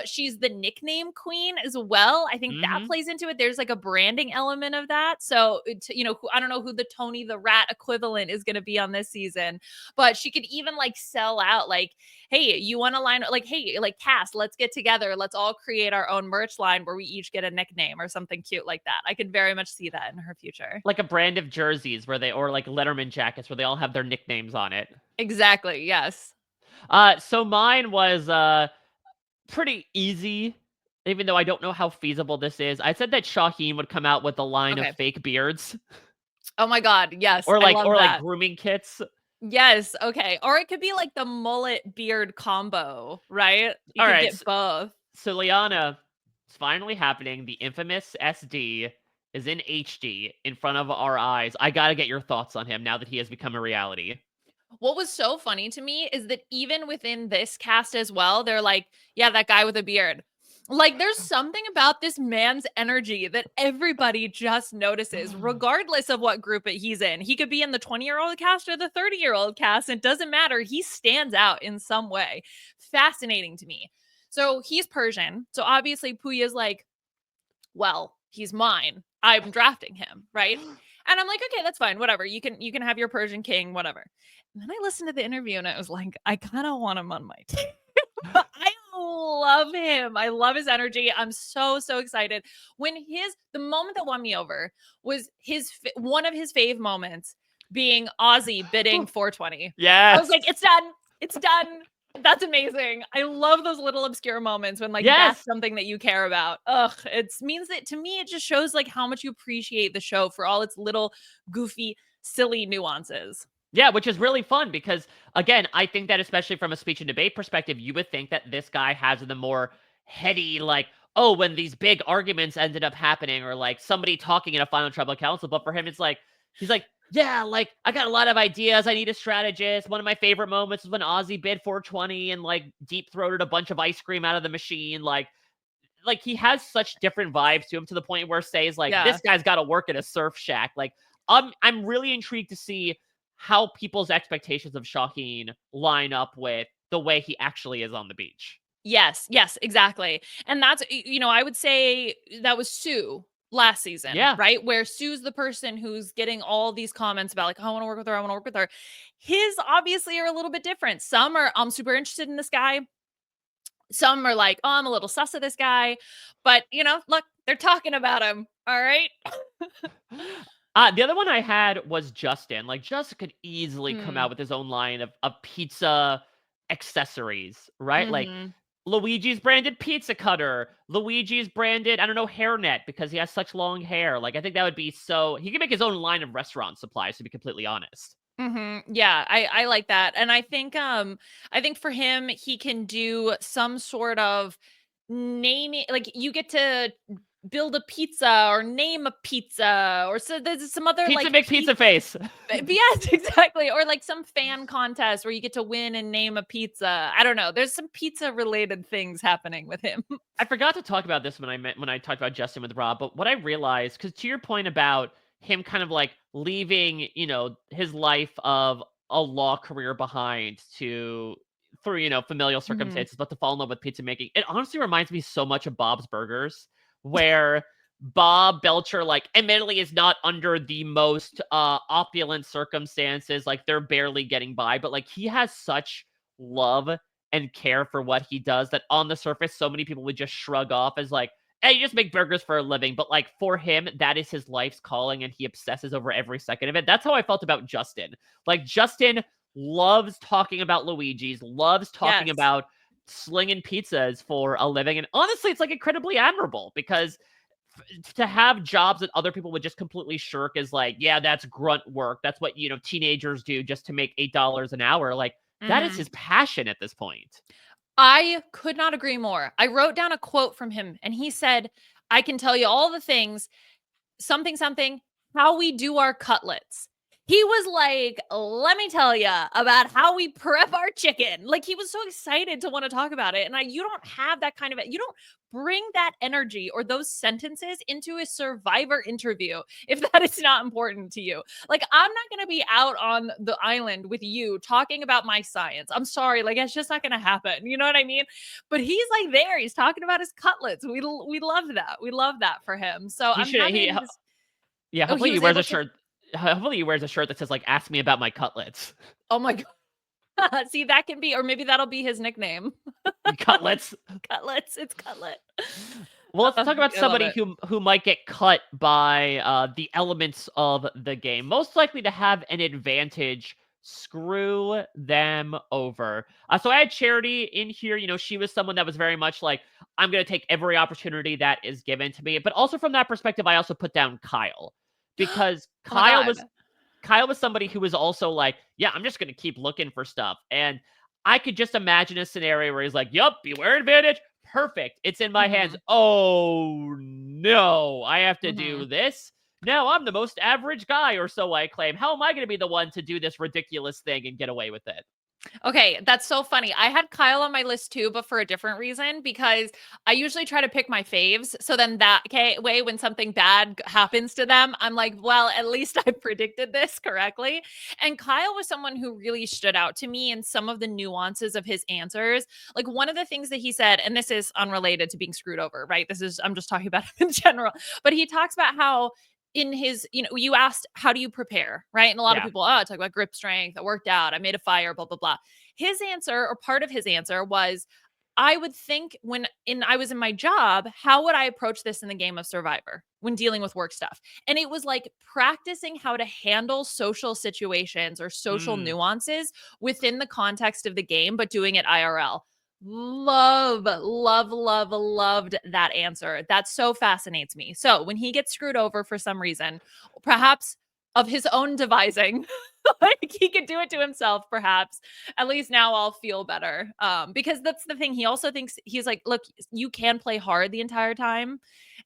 She's the nickname queen as well. I think that plays into it. There's like a branding element of that. So, I don't know who the Tony the Rat equivalent is going to be on this season, but she could even like sell out like, hey, you want to line like, hey, like cast, let's get together, let's all create our own merch line where we each get a nickname or something cute like that. I could very much see that in her future. Like a brand of jerseys where they, or like Letterman jackets where they all have their nicknames on it. Exactly. Yes. So mine was pretty easy, even though I don't know how feasible this is. I said that Shaheen would come out with a line of Okay. fake beards Oh my God. Yes. or I like love that. grooming kits. Yes. Okay. Or it could be like the mullet beard combo, right? You All could right, get both. so Liana, it's finally happening. The infamous SD is in HD in front of our eyes. I gotta get your thoughts on him now that he has become a reality. What was so funny to me is that even within this cast as well, they're like, yeah, that guy with a beard. Like, there's something about this man's energy that everybody just notices, regardless of what group he's in. He could be in the 20-year-old cast or the 30-year-old cast. It doesn't matter. He stands out in some way. Fascinating to me. So he's Persian. So obviously Puya's like, well, he's mine. I'm drafting him, right? And I'm like, okay, that's fine, whatever. You can have your Persian king, whatever. And then I listened to the interview and I was like, I kind of want him on my team. I love him. I love his energy. I'm so excited. When the moment that won me over was one of his fave moments being Ozzy bidding 420. I was Yes. like, it's done. It's done. That's amazing. I love those little obscure moments when like Yes. that's something that you care about. Ugh, it means that to me it just shows like how much you appreciate the show for all its little goofy, silly nuances. Yeah, which is really fun because, again, I think that especially from a speech and debate perspective, you would think that this guy has the more heady, like, oh, when these big arguments ended up happening, or like somebody talking in a final tribal council. But for him, it's like, he's like, yeah, like, I got a lot of ideas. I need a strategist. One of my favorite moments was when Ozzy bid 420 and like deep throated a bunch of ice cream out of the machine. Like he has such different vibes to him to the point where Say's like, Yeah. this guy's got to work at a surf shack. Like, I'm really intrigued to see how people's expectations of Shaheen line up with the way he actually is on the beach. Yes, exactly. And that's, I would say that was Sue last season, Yeah. right? Where Sue's the person who's getting all these comments about like, oh, I want to work with her. I want to work with her. His obviously are a little bit different. Some are, I'm super interested in this guy. Some are like, oh, I'm a little sus of this guy. But, look, they're talking about him. All right. The other one I had was Justin. Like, Justin could easily come out with his own line of pizza accessories, right? Like, Luigi's branded pizza cutter. Luigi's branded, I don't know, hairnet because he has such long hair. Like, I think that would be so... He could make his own line of restaurant supplies, to be completely honest. Yeah, I like that. And I think for him, he can do some sort of naming, like you get to build a pizza or name a pizza or so there's some other Pizza like make pizza face. yes, exactly. Or like some fan contest where you get to win and name a pizza. I don't know. There's some pizza related things happening with him. I forgot to talk about this when I talked about Justin with Rob, but what I realized, because to your point about him kind of like leaving, his life of a law career behind to through, familial circumstances, but to fall in love with pizza making, it honestly reminds me so much of Bob's Burgers, where Bob Belcher, like, admittedly is not under the most opulent circumstances, like they're barely getting by, but like he has such love and care for what he does that on the surface so many people would just shrug off as like, hey, you just make burgers for a living. But like for him, that is his life's calling and he obsesses over every second of it. That's how I felt about Justin. Like Justin loves talking about Luigi's, loves talking Yes. about slinging pizzas for a living. And honestly, it's like incredibly admirable because to have jobs that other people would just completely shirk is like, yeah, that's grunt work. That's what, teenagers do just to make $8 an hour. Like that is his passion at this point. I could not agree more. I wrote down a quote from him and he said, I can tell you all the things, something, how we do our cutlets. He was like, let me tell you about how we prep our chicken. Like he was so excited to want to talk about it. And you don't have that kind of, you don't bring that energy or those sentences into a Survivor interview if that is not important to you. Like I'm not going to be out on the island with you talking about my science. I'm sorry. Like it's just not going to happen. You know what I mean? But he's like there. He's talking about his cutlets. We love that. We love that for him. So I'm having this... Yeah, Oh, hopefully he he was wears able a to... shirt. hopefully he wears a shirt that says, like, "Ask me about my cutlets." Oh my god. See, that can be, or maybe that'll be his nickname. Cutlets. Cutlets. It's Cutlet. Well, let's talk about I love somebody it. who might get cut by the elements of the game. Most likely to have an advantage. Screw them over. So I had Charity in here. You know, she was someone that was very much like, I'm going to take every opportunity that is given to me. But also from that perspective, I also put down Kyle because Oh my god. Kyle was somebody who was also like, yeah, I'm just going to keep looking for stuff. And I could just imagine a scenario where he's like, yup, beware advantage. Perfect. It's in my hands. Mhm. Oh, no. I have to do Mhm. this. No, I'm the most average guy, or so I claim. How am I going to be the one to do this ridiculous thing and get away with it? Okay, that's so funny. I had Kyle on my list too, but for a different reason, because I usually try to pick my faves. So then that way, when something bad happens to them, I'm like, well, at least I predicted this correctly. And Kyle was someone who really stood out to me in some of the nuances of his answers. Like one of the things that he said, and this is unrelated to being screwed over, right? I'm just talking about him in general, but he talks about how in his, you asked, how do you prepare, right? And a lot of Yeah. people, oh, talk about grip strength, I worked out, I made a fire, blah, blah, blah. His answer, or part of his answer, was, I would think I was in my job, how would I approach this in the game of Survivor when dealing with work stuff? And it was like practicing how to handle social situations or social Mm. nuances within the context of the game, but doing it IRL. Love, love, love, loved that answer. That so fascinates me. So when he gets screwed over for some reason, perhaps of his own devising, like he could do it to himself, perhaps. At least now I'll feel better. Because that's the thing. He also thinks, he's like, look, you can play hard the entire time.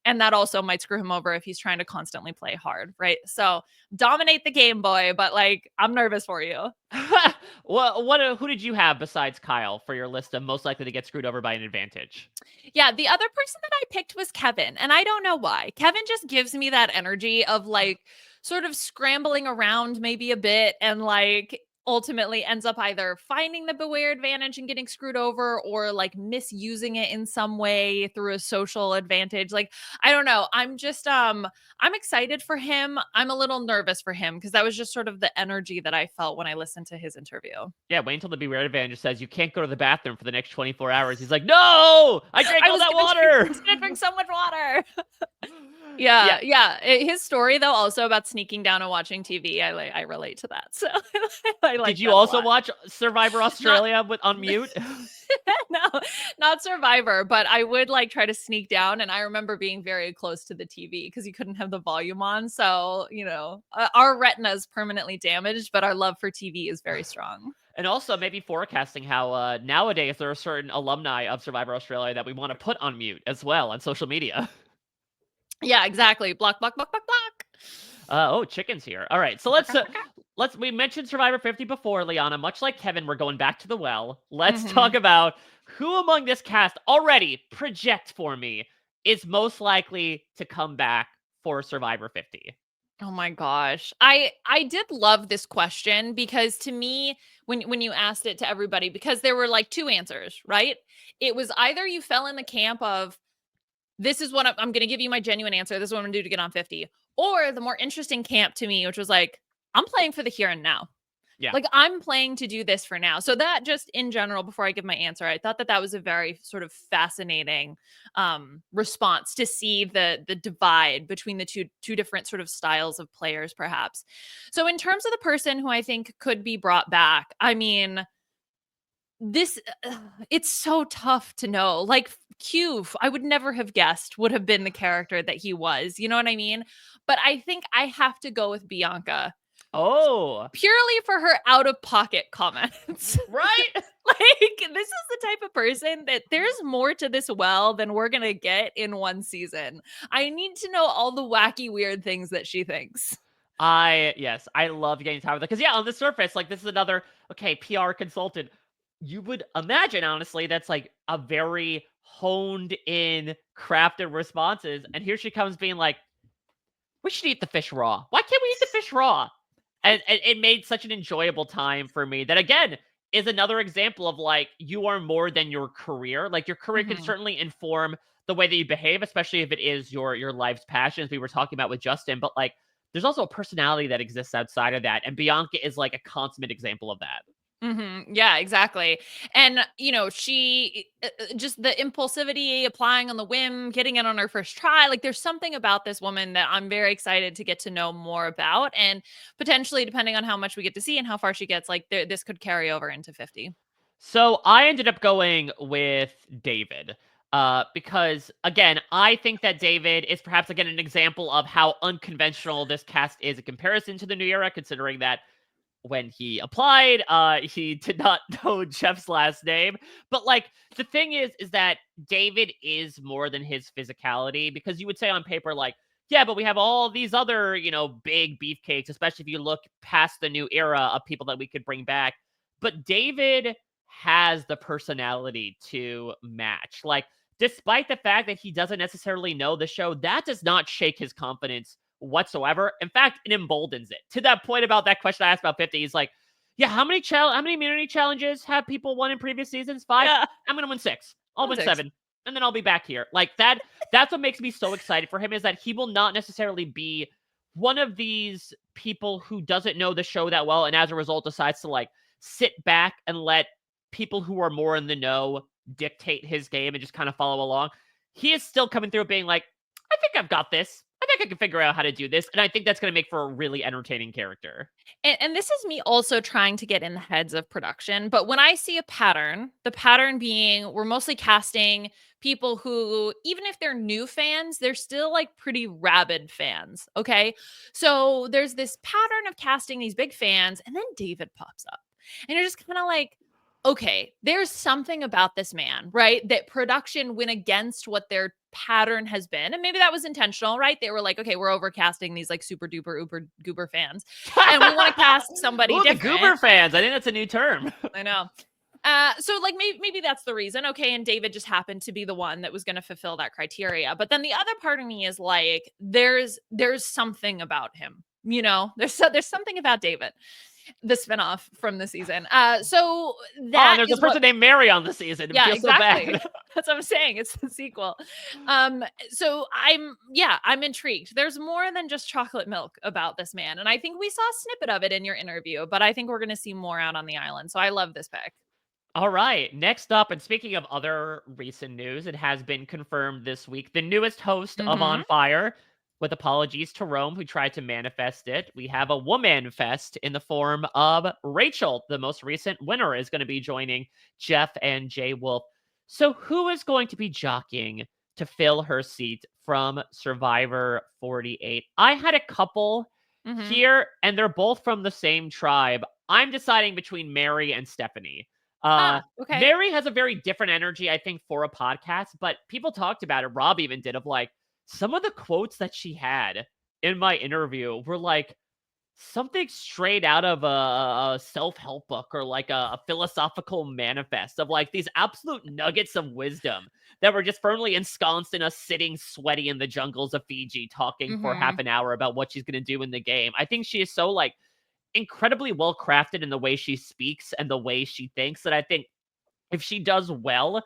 And that also might screw him over if he's trying to constantly play hard, right? So dominate the game, boy. But like, I'm nervous for you. Well, who did you have besides Kyle for your list of most likely to get screwed over by an advantage? Yeah, the other person that I picked was Kevin, and I don't know why. Kevin just gives me that energy of like sort of scrambling around maybe a bit and like ultimately ends up either finding the beware advantage and getting screwed over or like misusing it in some way through a social advantage. Like I don't know. I'm excited for him. I'm a little nervous for him because that was just sort of the energy that I felt when I listened to his interview. Yeah, wait until the beware advantage says you can't go to the bathroom for the next 24 hours. He's like, no, I drank I all was that gonna drink, I water. was gonna drink so much water. Yeah. Yeah. His story though, also about sneaking down and watching TV, I relate to that. So I Did like you that a also lot. watch Survivor Not Australia with on mute? no, not Survivor, but I would like try to sneak down. And I remember being very close to the TV because you couldn't have the volume on. So, our retina is permanently damaged, but our love for TV is very strong. And also maybe forecasting how nowadays there are certain alumni of Survivor Australia that we want to put on mute as well on social media. Yeah, exactly. Block, block, block, block, block. Oh, chicken's here. All right, so we mentioned Survivor 50 before, Liana. Much like Kevin, we're going back to the well. Let's talk Mhm. about who among this cast already project for me is most likely to come back for Survivor 50. Oh my gosh. I did love this question because to me when you asked it to everybody, because there were like two answers, right? It was either you fell in the camp of, this is what I'm going to give you my genuine answer, this is what I'm going to do to get on 50, or the more interesting camp to me, which was like, I'm playing for the here and now. Yeah. Like I'm playing to do this for now. So that, just in general, before I give my answer, I thought that was a very sort of fascinating response to see the divide between the two different sort of styles of players, perhaps. So in terms of the person who I think could be brought back, I mean, this it's so tough to know. Like Q, I would never have guessed would have been the character that he was. You know what I mean? But I think I have to go with Bianca Oh, purely for her out of pocket comments. right? Like, this is the type of person that there's more to this well than we're going to get in one season. I need to know all the wacky, weird things that she thinks. Yes, I love getting tired of that because yeah, on the surface, like this is another PR consultant. You would imagine, honestly, that's like a very honed in, crafted responses, and here she comes being like, "We should eat the fish raw. Why can't we eat the fish raw?" And it made such an enjoyable time for me. That again is another example of like you are more than your career. Like your career can Mhm. certainly inform the way that you behave, especially if it is your life's passion, as we were talking about with Justin. But like there's also a personality that exists outside of that. And Bianca is like a consummate example of that. Yeah, exactly. And, she just the impulsivity, applying on the whim, getting it on her first try. Like, there's something about this woman that I'm very excited to get to know more about. And potentially, depending on how much we get to see and how far she gets, like, this could carry over into 50. So I ended up going with David. Because again, I think that David is perhaps again an example of how unconventional this cast is in comparison to the new era, considering that when he applied, he did not know Jeff's last name. But like the thing is that David is more than his physicality, because you would say on paper, like, yeah, but we have all these other, big beefcakes, especially if you look past the new era of people that we could bring back. But David has the personality to match. Like, despite the fact that he doesn't necessarily know the show, that does not shake his confidence whatsoever. In fact, it emboldens it. To that point about that question I asked about 50, he's like, yeah, how many immunity challenges have people won in previous seasons? 5? Yeah. I'm gonna win 6. I'll win 6. 7. And then I'll be back here. Like that's what makes me so excited for him, is that he will not necessarily be one of these people who doesn't know the show that well and as a result decides to like sit back and let people who are more in the know dictate his game and just kind of follow along. He is still coming through being like, I think I've got this. I think I can figure out how to do this. And I think that's going to make for a really entertaining character. And this is me also trying to get in the heads of production. But when I see a pattern, the pattern being we're mostly casting people who, even if they're new fans, they're still like pretty rabid fans. Okay. So there's this pattern of casting these big fans, and then David pops up. And you're just kind of like, okay, there's something about this man, right? That production went against what their pattern has been. And maybe that was intentional, right? They were like, okay, we're overcasting these like super duper uber goober fans. And we want to cast somebody Ooh, different. the goober fans. I think that's a new term. I know. So like maybe that's the reason. Okay, and David just happened to be the one that was going to fulfill that criteria. But then the other part of me is like, there's something about him. There's something about David, the spinoff from the season. So that there's is a person named Mary on the season. It yeah, feels exactly. so bad. That's what I'm saying. It's the sequel. So I'm intrigued. There's more than just chocolate milk about this man. And I think we saw a snippet of it in your interview, but I think we're going to see more out on the island. So I love this pick. All right. Next up, and speaking of other recent news, it has been confirmed this week, the newest host of On Fire, with apologies to Rome, who tried to manifest it. We have a woman fest in the form of Rachel. The most recent winner is going to be joining Jeff and Jay Wolf. So who is going to be jockeying to fill her seat from Survivor 48? I had a couple here, and they're both from the same tribe. I'm deciding between Mary and Stephanie. Okay. Mary has a very different energy, I think, for a podcast, but people talked about it. Rob even did, of like, some of the quotes that she had in my interview were like something straight out of a self-help book or like a philosophical manifest, of like these absolute nuggets of wisdom that were just firmly ensconced in us sitting sweaty in the jungles of Fiji talking for half an hour about what she's going to do in the game. I think she is so like incredibly well crafted in the way she speaks and the way she thinks that I think if she does well,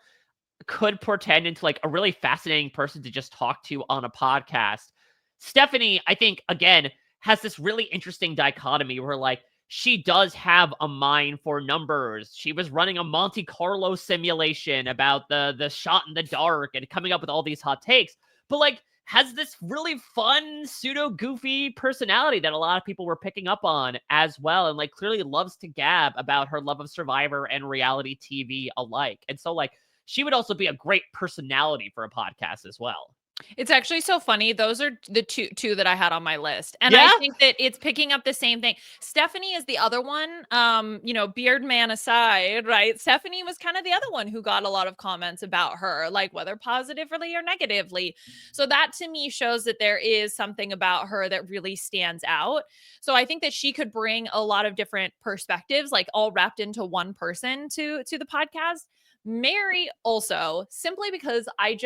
could portend into like a really fascinating person to just talk to on a podcast. Stephanie, I think, again, has this really interesting dichotomy where like she does have a mind for numbers. She was running a Monte Carlo simulation about the shot in the dark and coming up with all these hot takes, but like has this really fun, pseudo goofy personality that a lot of people were picking up on as well. And like clearly loves to gab about her love of Survivor and reality TV alike. And so like, she would also be a great personality for a podcast as well. It's actually so funny. Those are the two that I had on my list. And Yeah? I think that it's picking up the same thing. Stephanie is the other one. Beard man aside, right? Stephanie was kind of the other one who got a lot of comments about her, like whether positively or negatively. So that to me shows that there is something about her that really stands out. So I think that she could bring a lot of different perspectives, like all wrapped into one person to the podcast. Mary also, simply because I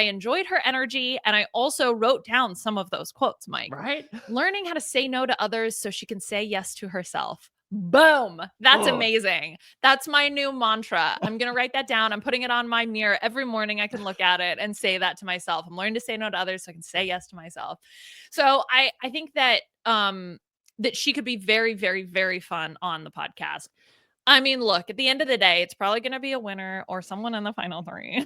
enjoyed her energy, and I also wrote down some of those quotes, Mike. Right? Learning how to say no to others so she can say yes to herself. Boom. That's amazing. That's my new mantra. I'm going to write that down. I'm putting it on my mirror every morning. I can look at it and say that to myself. I'm learning to say no to others so I can say yes to myself. So I think that that she could be very, very, very fun on the podcast. I mean, look, at the end of the day, it's probably going to be a winner or someone in the final 3,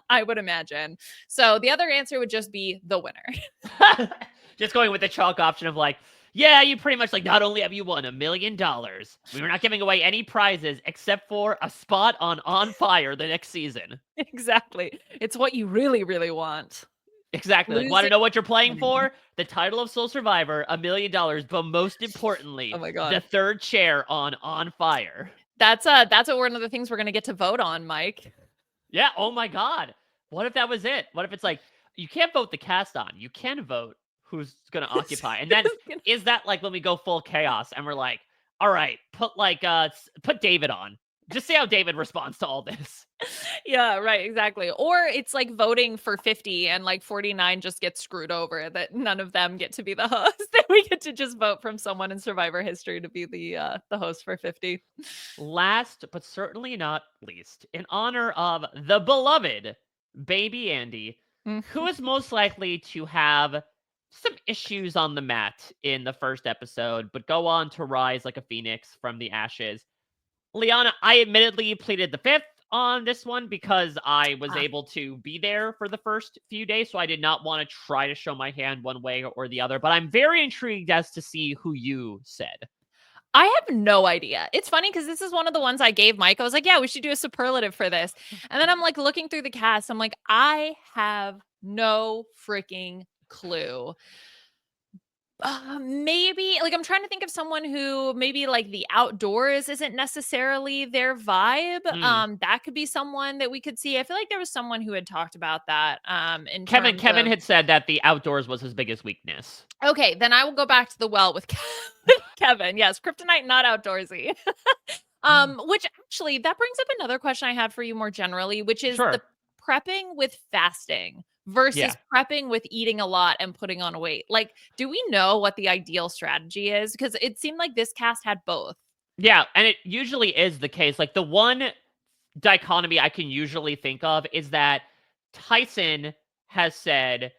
I would imagine. So the other answer would just be the winner. Just going with the chalk option of like, yeah, you pretty much like, not only have you won $1 million, we were not giving away any prizes except for a spot on Fire the next season. Exactly. It's what you really, really want. Exactly. Like, want to Losing know what you're playing money. for? The title of Soul Survivor, $1 million, but most importantly, Oh my the God. 3rd chair on Fire. That's one of the things we're going to get to vote on, Mike. Yeah. Oh my God. What if that was it? What if it's like, you can't vote the cast on, you can vote who's going to occupy. And then is that like when we go full chaos and we're like, all right, put David on. Just see how David responds to all this. Yeah, right, exactly. Or it's like voting for 50 and like 49 just gets screwed over, that none of them get to be the host. That we get to just vote from someone in Survivor history to be the host for 50. Last but certainly not least, in honor of the beloved Baby Andy, who is most likely to have some issues on the mat in the first episode, but go on to rise like a phoenix from the ashes. Liana, I admittedly pleaded the 5th on this one because I was able to be there for the first few days, so I did not want to try to show my hand one way or the other, but I'm very intrigued as to see who you said. I have no idea. It's funny because this is one of the ones I gave Mike. I was like, yeah, we should do a superlative for this. And then I'm like looking through the cast. I'm like, I have no freaking clue. Maybe like I'm trying to think of someone who maybe like the outdoors isn't necessarily their vibe. That could be someone that we could see. I feel like there was someone who had talked about that. In Kevin terms of, had said that the outdoors was his biggest weakness. okay, then I will go back to the well with Kevin. Yes, kryptonite, not outdoorsy. Which actually that brings up another question I had for you more generally, which is the prepping with fasting versus prepping with eating a lot and putting on weight. Like, do we know what the ideal strategy is? Because it seemed like this cast had both. Yeah, and it usually is the case. Like, the one dichotomy I can usually think of is that Tyson has said,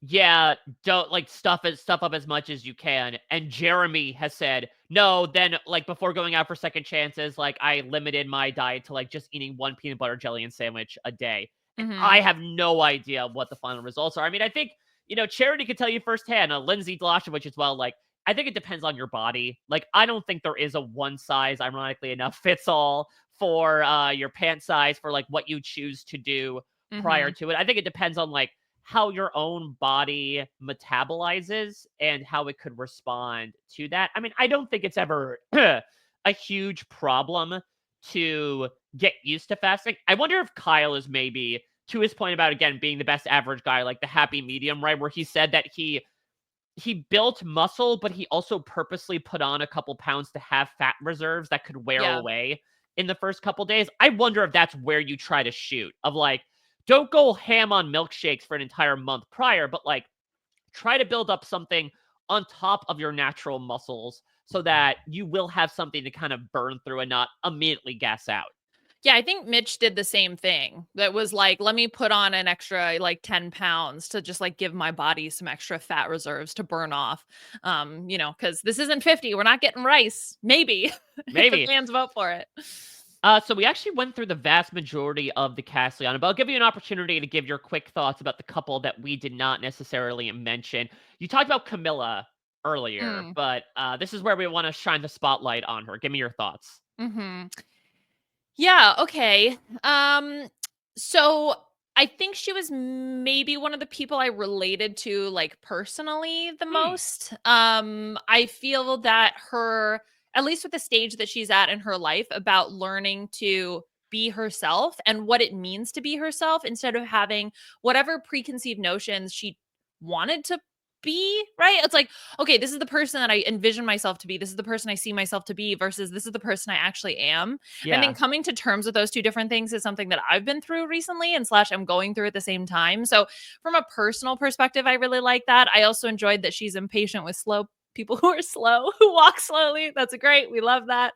yeah, don't like stuff up as much as you can. And Jeremy has said, no, then like before going out for second chances, like I limited my diet to like just eating 1 peanut butter jelly and sandwich a day. And I have no idea what the final results are. I mean, I think, Charity could tell you firsthand, Lindsay Dlashevich as well, like, I think it depends on your body. Like, I don't think there is a one size, ironically enough, fits all for your pant size for like what you choose to do prior to it. I think it depends on like how your own body metabolizes and how it could respond to that. I mean, I don't think it's ever a huge problem to get used to fasting. I wonder if Kyle is maybe, to his point about, again, being the best average guy, like the happy medium, right? Where he said that he built muscle, but he also purposely put on a couple pounds to have fat reserves that could wear away in the first couple days. I wonder if that's where you try to shoot, of like, don't go ham on milkshakes for an entire month prior, but like try to build up something on top of your natural muscles so that you will have something to kind of burn through and not immediately gas out. Yeah, I think Mitch did the same thing. That was like, let me put on an extra like 10 pounds to just like give my body some extra fat reserves to burn off. Because this isn't 50. We're not getting rice. Maybe. Maybe. If the fans vote for it. So we actually went through the vast majority of the cast, Liana, but I'll give you an opportunity to give your quick thoughts about the couple that we did not necessarily mention. You talked about Camilla earlier, but this is where we want to shine the spotlight on her. Give me your thoughts. Yeah, okay. So I think she was maybe one of the people I related to like personally the most. I feel that her, at least with the stage that she's at in her life, about learning to be herself and what it means to be herself instead of having whatever preconceived notions she wanted to be, right? It's like, okay, this is the person that I envision myself to be. This is the person I see myself to be versus this is the person I actually am. Yeah. I think coming to terms with those two different things is something that I've been through recently and / I'm going through at the same time. So from a personal perspective, I really like that. I also enjoyed that she's impatient with slow people who are slow, who walk slowly. That's great. We love that.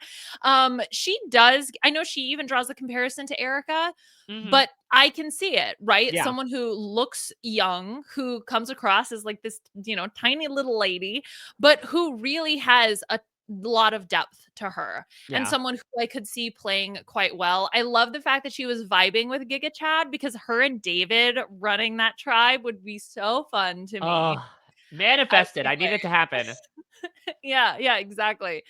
She does. I know she even draws the comparison to Erica, Hmm. but I can see it, right? Yeah. Someone who looks young, who comes across as like this, tiny little lady, but who really has a lot of depth to her, and Yeah. someone who I could see playing quite well. I love the fact that she was vibing with Giga Chad, because her and David running that tribe would be so fun to me. Oh, I manifested. can't I need it to wait. happen. Yeah, yeah, exactly.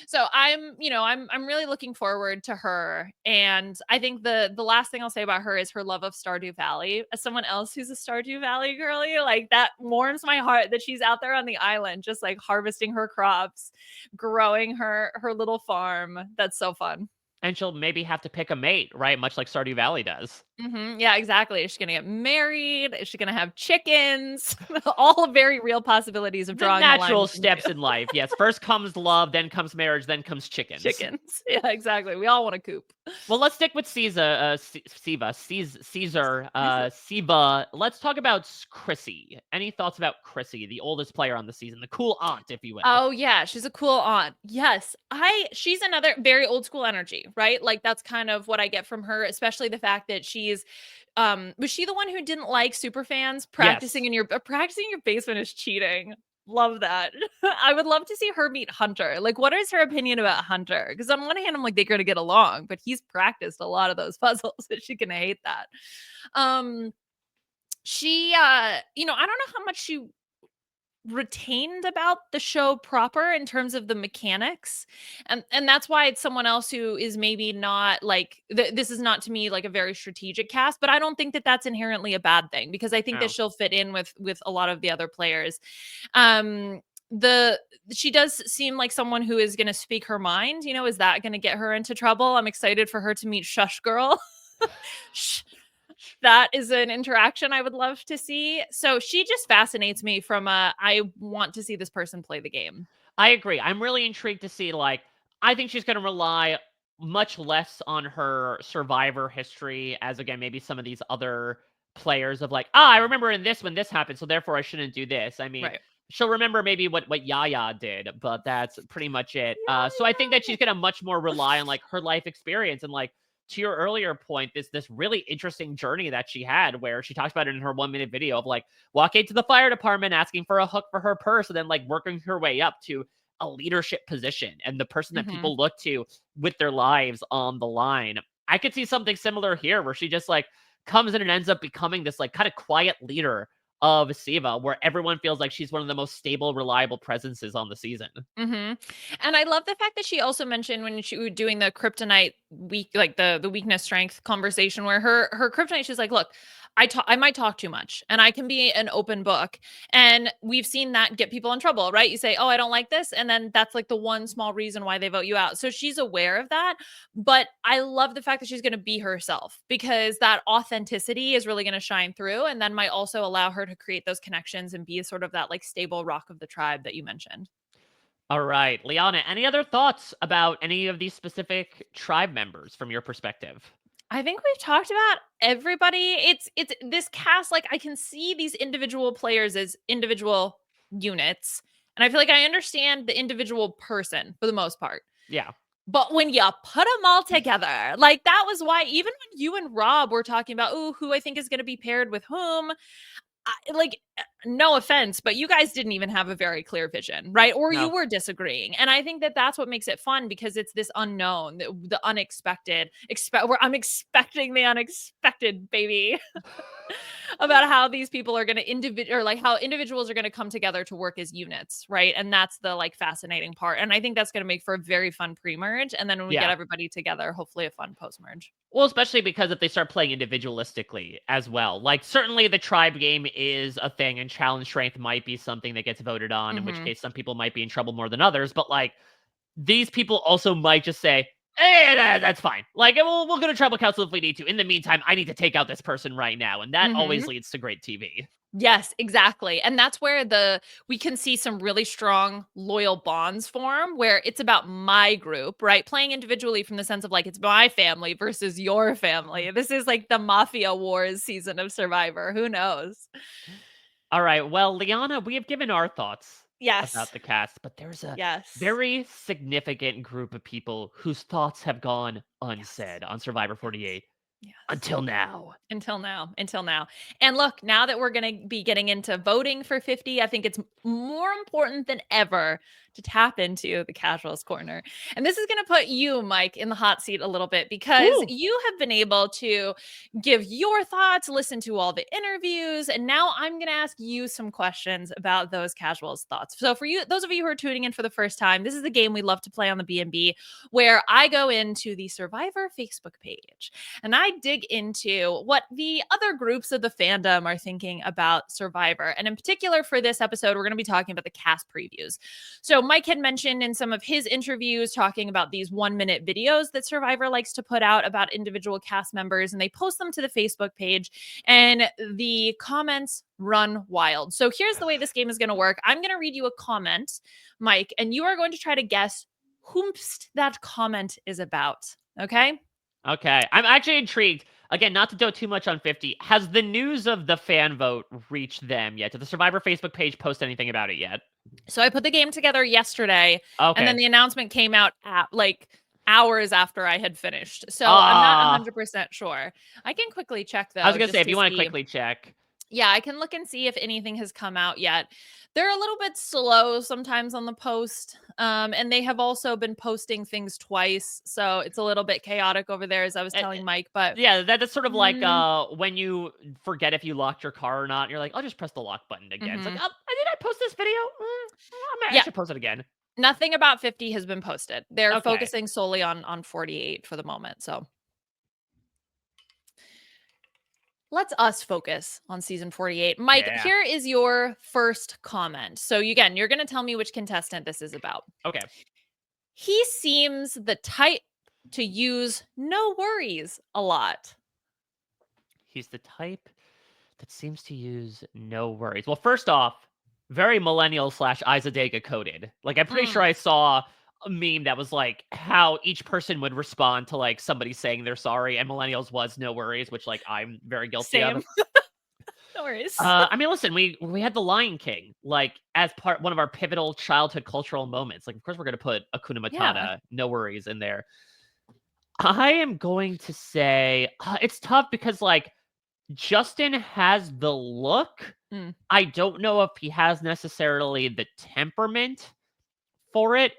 So I'm really looking forward to her. And I think the last thing I'll say about her is her love of Stardew Valley. As someone else who's a Stardew Valley girly, like that warms my heart that she's out there on the island just like harvesting her crops, growing her little farm. That's so fun. And she'll maybe have to pick a mate, right? Much like Stardew Valley does. Yeah, exactly. Is she gonna get married? Is she gonna have chickens? All very real possibilities of The drawing the line natural between the steps two. in life. Yes, first comes love, then comes marriage, then comes chickens. Chickens. Yeah, exactly. We all want a coop. Well, let's stick with Caesar, Caesar, Siva. Let's talk about Chrissy. Any thoughts about Chrissy, the oldest player on the season, the cool aunt, if you will? Oh yeah, she's a cool aunt. Yes. She's another very old school energy, right? Like that's kind of what I get from her, especially the fact that she's was she the one who didn't like super fans Yes. practicing in your basement is cheating. Love that. I would love to see her meet Hunter. Like what is her opinion about Hunter? Because on one hand I'm like they're going to get along, but he's practiced a lot of those puzzles that she can hate that. Um she I don't know how much she retained about the show proper in terms of the mechanics, and that's why it's someone else who is maybe not like this is not to me like a very strategic cast, but I don't think that that's inherently a bad thing, because I think that No. she'll fit in with a lot of the other players. um the She does seem like someone who is going to speak her mind. Is that going to get her into trouble? I'm excited for her to meet Shush Girl. That is an interaction I would love to see. So she just fascinates me from I want to see this person play the game. I agree. I'm really intrigued to see, like, I think she's going to rely much less on her survivor history as, again, maybe some of these other players of like, I remember in this when this happened, so therefore I shouldn't do this. I mean, Right. she'll remember maybe what Yaya did, but that's pretty much it. So I think that she's going to much more rely on like her life experience and like to your earlier point, this really interesting journey that she had where she talks about it in her 1 minute video of like walking to the fire department, asking for a hook for her purse, and then like working her way up to a leadership position and the person that Mhm. people look to with their lives on the line. I could see something similar here where she just like comes in and ends up becoming this like kind of quiet leader of Siva, where everyone feels like she's one of the most stable, reliable presences on the season. Mhm. And I love the fact that she also mentioned when she was doing the kryptonite weak, like the weakness strength conversation, where her kryptonite, she's like, look, I might talk too much and I can be an open book. And we've seen that get people in trouble, right? You say, oh, I don't like this. And then that's like the one small reason why they vote you out. So she's aware of that. But I love the fact that she's going to be herself, because that authenticity is really going to shine through. And then might also allow her to create those connections and be sort of that like stable rock of the tribe that you mentioned. All right, Liana, any other thoughts about any of these specific tribe members from your perspective? I think we've talked about everybody. It's this cast, like I can see these individual players as individual units. And I feel like I understand the individual person for the most part. Yeah. But when you put them all together, like that was why even when you and Rob were talking about, oh, who I think is going to be paired with whom, no offense, but you guys didn't even have a very clear vision, right? Or you No. were disagreeing. And I think that that's what makes it fun, because it's this unknown, the unexpected, where I'm expecting the unexpected, baby. About how these people are going to or like how individuals are going to come together to work as units, right? And that's the like fascinating part. And I think that's going to make for a very fun pre-merge, and then when we get Yeah. everybody together, hopefully a fun post-merge. Well, especially because if they start playing individualistically as well. Like, certainly the tribe game is a thing, and challenge strength might be something that gets voted on, in which Mhm. case some people might be in trouble more than others. But, like, these people also might just say, hey, that's fine. Like, we'll go to tribal council if we need to. In the meantime, I need to take out this person right now. And that always Mhm. leads to great TV. Yes, exactly. And that's where we can see some really strong loyal bonds form, where it's about my group, right? Playing individually from the sense of like it's my family versus your family. This is like the Mafia Wars season of Survivor. Who knows? All right. Well, Liana, we have given our thoughts Yes. about the cast, but there's a Yes. very significant group of people whose thoughts have gone Yes. unsaid on Survivor Yes. 48 Yes. until now. Until now. And look, now that we're going to be getting into voting for 50, I think it's more important than ever to tap into the casuals corner. And this is going to put you, Mike, in the hot seat a little bit because Ooh, you have been able to give your thoughts, listen to all the interviews, and now I'm going to ask you some questions about those casuals thoughts. So for you, those of you who are tuning in for the first time, this is the game we love to play on the B&B where I go into the Survivor Facebook page and I dig into what the other groups of the fandom are thinking about Survivor. And in particular, for this episode, we're going to be talking about the cast previews. So, Mike had mentioned in some of his interviews talking about these 1-minute videos that Survivor likes to put out about individual cast members, and they post them to the Facebook page, and the comments run wild. So, here's the way this game is going to work. I'm going to read you a comment, Mike, and you are going to try to guess whomst that comment is about. Okay? okay. I'm actually intrigued. Again, not to go too much on 50. Has the news of the fan vote reached them yet? Did the Survivor Facebook page post anything about it yet? So I put the game together yesterday, and then Okay. the announcement came out at like hours after I had finished. So I'm not Ah, 100% sure. I can quickly check I was though, gonna say just if to you want to see. quickly check. Yeah, I can look and see if anything has come out yet. They're a little bit slow sometimes on the post. And they have also been posting things twice. So it's a little bit chaotic over there, as I was Eh, telling Mike. But Yeah, that's sort of like mm, when you forget if you locked your car or not. And you're like, I'll just press the lock button again. It's like, mhm. oh, did I post this video? I Yeah, should post it again. nothing about 50 has been posted. They're Okay. focusing solely on 48 for the moment. So let's us focus on season 48. Mike, Yeah. here is your first comment. So, again, you're going to tell me which contestant this is about. Okay. He seems the type to use no worries a lot. He's the type that seems to use no worries. Well, first off, very millennial slash Izadega coded. Like, I'm pretty sure Mm, I saw a meme that was like how each person would respond to like somebody saying they're sorry, and millennials was no worries, which like I'm very guilty of. same. No worries. I mean, listen, we had the Lion King like as part one of our pivotal childhood cultural moments. Like, of course, we're gonna put Akuna Yeah. Matata, no worries, in there. I am going to say it's tough because like Justin has the look. Mm, I don't know if he has necessarily the temperament for it.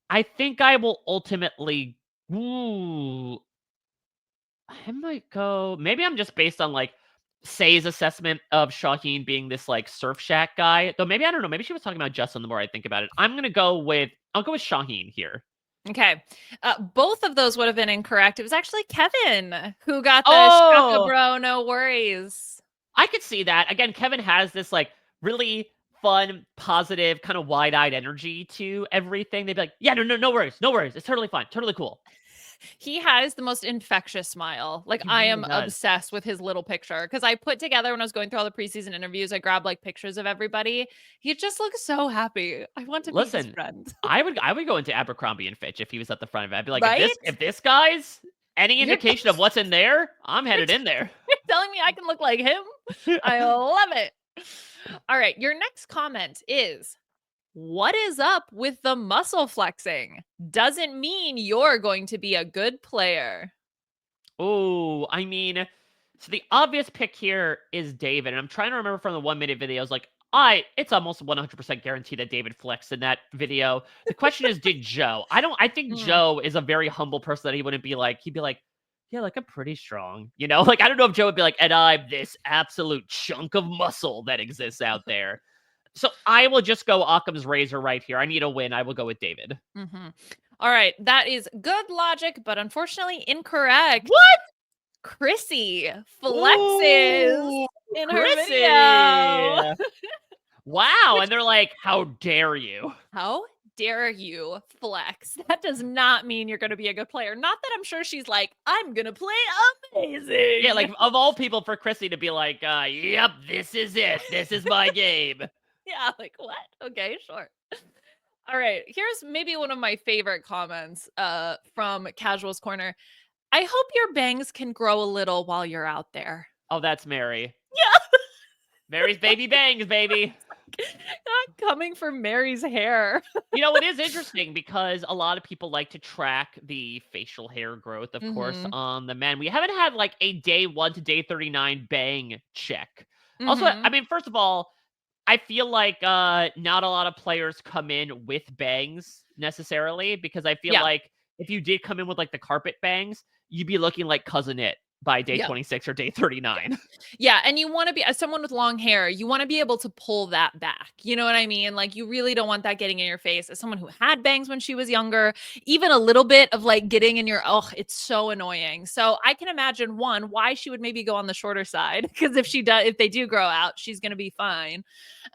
I think I will ultimately. Ooh, I might go. Maybe I'm just based on like Say's assessment of Shaheen being this like surf shack guy. Though maybe I don't know. Maybe she was talking about Justin. The more I think about it, I'm gonna go with. I'll go with Shaheen here. okay. Both of those would have been incorrect. It was actually Kevin who got the shaka Oh, bro, no worries. I could see that. Again, Kevin has this like really fun, positive, kind of wide-eyed energy to everything. They'd be like, "Yeah, no worries, no worries. It's totally fine, totally cool." He has the most infectious smile. Like He I really am does. obsessed with his little picture because I put together when I was going through all the preseason interviews, I grabbed like pictures of everybody. He just looks so happy. I want to be his Listen, friend. I would go into Abercrombie and Fitch if he was at the front of it. I'd be like, if Right? this guy's any You're indication of what's in there, I'm you're, headed in there. you're telling me I can look like him? I love it. All right, your next comment is what is up with the muscle flexing? Doesn't mean you're going to be a good player. Oh, I mean, so the obvious pick here is David, and I'm trying to remember from the 1 minute videos, like, it's almost 100% guaranteed that David flexed in that video. The question is, did Joe? I think Mm, Joe is a very humble person that he wouldn't be like, he'd be like, yeah, like, I'm pretty strong, you know? Like, I don't know if Joe would be like, and I'm this absolute chunk of muscle that exists out there. So I will just go Occam's razor right here. I need a win. I will go with David. mhm. All right, that is good logic, but unfortunately incorrect. What? Chrissy flexes Ooh, in her video. Chrissy. Wow, Which, and they're like, "How dare you?" how dare you flex? That does not mean you're going to be a good player. Not that I'm sure she's like, I'm going to play Yeah, amazing. like, of all people for Chrissy to be like, "Yep, this is it. This is my game." Yeah, like what? Okay, sure. All right, here's maybe one of my favorite comments from Casuals Corner. I hope your bangs can grow a little while you're out there. Oh, that's Mary. Yeah. Mary's baby bangs, baby. Not coming for Mary's hair. You know, it is interesting because a lot of people like to track the facial hair growth, of course, Mhm. on the men. We haven't had like a day 1 to day 39 bang check. Also, I Mhm. mean, first of all, I feel like not a lot of players come in with bangs necessarily because I feel Yeah. like if you did come in with like the carpet bangs, you'd be looking like Cousin It by day Yeah. 26 or day 39. Yeah, and you wanna be as someone with long hair, you wanna be able to pull that back, you know what I mean? Like, you really don't want that getting in your face. As someone who had bangs when she was younger, even a little bit of, like, getting in your it's so annoying. So, I can imagine, 1, why she would maybe go on the shorter side, because if they do grow out, she's gonna be fine.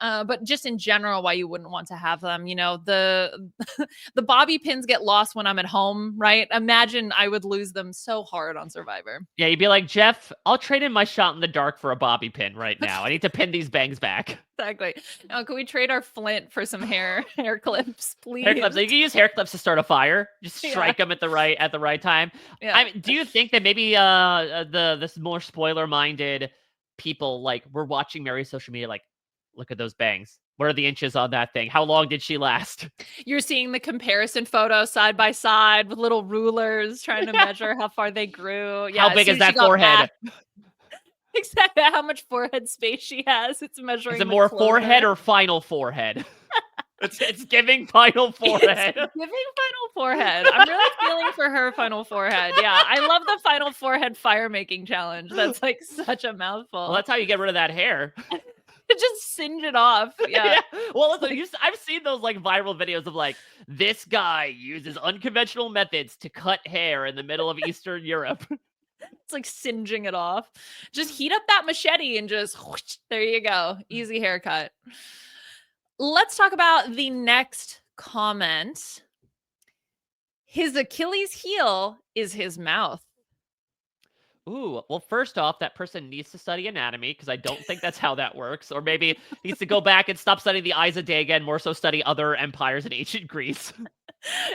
But just in general, why you wouldn't want to have them, the bobby pins get lost when I'm at home, right? Imagine I would lose them so hard on Survivor. Yeah, you'd be like, Jeff, I'll trade in my shot in the dark for a bobby pin right now. I need to pin these bangs back. Exactly. Now, can we trade our flint for some hair clips, Hair please? clips. You can use hair clips to start a fire. Just Yeah, strike them at the right time. yeah. I mean, do you think that maybe this more spoiler minded people like were watching Mary's social media like, look at those bangs. What are the inches on that thing? How long did she last? You're seeing the comparison photos side by side with little rulers trying to measure how far they grew. How Yeah, as big soon is as she that got back, forehead? exactly how much forehead space she has. It's Is it measuring the more forehead closer. or final forehead? It's giving final It's forehead. giving final forehead. I'm really feeling for her final forehead. Yeah, I love the final forehead fire making challenge. That's like such a Well, mouthful. that's how you get rid of that hair. Just singe it off. Yeah. Yeah. Well, listen, Like I've seen those like viral videos of like this guy uses unconventional methods to cut hair in the middle of Eastern Europe. it's like singeing it off. Just heat up that machete and just whoosh, there you go. Easy haircut. Let's talk about the next comment. His Achilles heel is his mouth. Ooh, well, first off, that person needs to study anatomy because I don't think that's how that works. Or maybe needs to go back and stop studying the Eyes of Day again, more so study other empires in ancient Greece.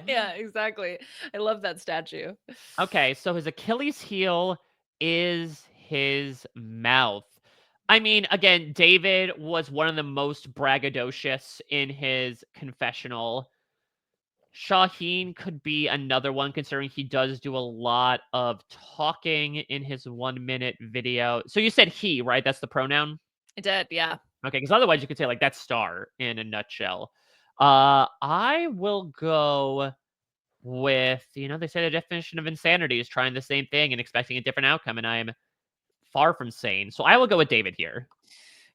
Yeah, exactly. I love that statue. Okay, so his Achilles heel is his mouth. I mean, again, David was one of the most braggadocious in his confessional. Shaheen could be another one, considering he does do a lot of talking in his 1 minute video. So you said he, right? That's the pronoun? It did, yeah. Okay, because otherwise you could say, like, that's Star in a nutshell. I will go with, they say the definition of insanity is trying the same thing and expecting a different outcome, and I am far from sane. So I will go with David here.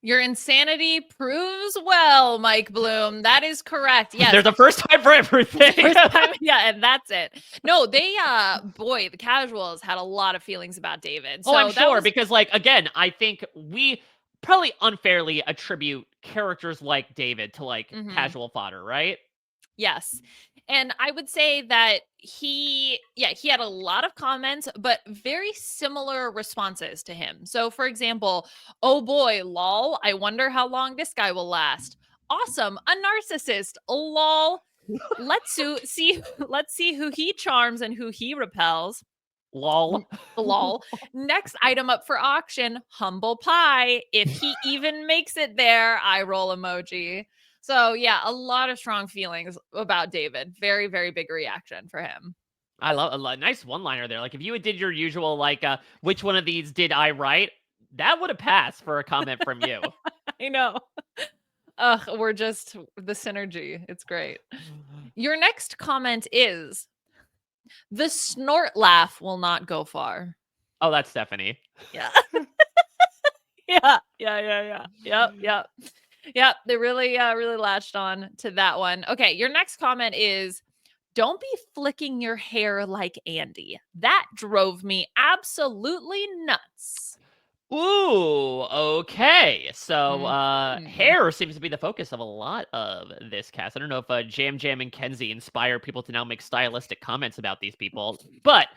Your insanity proves well, Mike Bloom. That is correct. Yes. There's a first time for everything. First time, yeah, and that's it. No, they boy, the casuals had a lot of feelings about David. Oh, I'm So that sure, was because, like, again, I think we probably unfairly attribute characters like David to, like, mhm. casual fodder, right? Yes. And I would say that he had a lot of comments, but very similar responses to him. So, for example, oh boy, lol, I wonder how long this guy will last. Awesome, a narcissist, lol. See, let's see who he charms and who he repels. Lol. Lol. Next item up for auction, humble pie. If he even makes it there, eye roll emoji. So yeah, a lot of strong feelings about David. Very, very big reaction for him. I love a nice one-liner there. Like, if you did your usual, like, which one of these did I write? That would have passed for a comment from you. I know. Ugh, we're just the synergy. It's great. Your next comment is the snort laugh will not go far. Oh, that's Stephanie. Yeah. Yeah. Yep. Yep. They really latched on to that one. Okay, your next comment is don't be flicking your hair like Andy. That drove me absolutely nuts. Ooh, okay. So, Mhm. hair seems to be the focus of a lot of this cast. I don't know if Jam Jam and Kenzie inspire people to now make stylistic comments about these people, but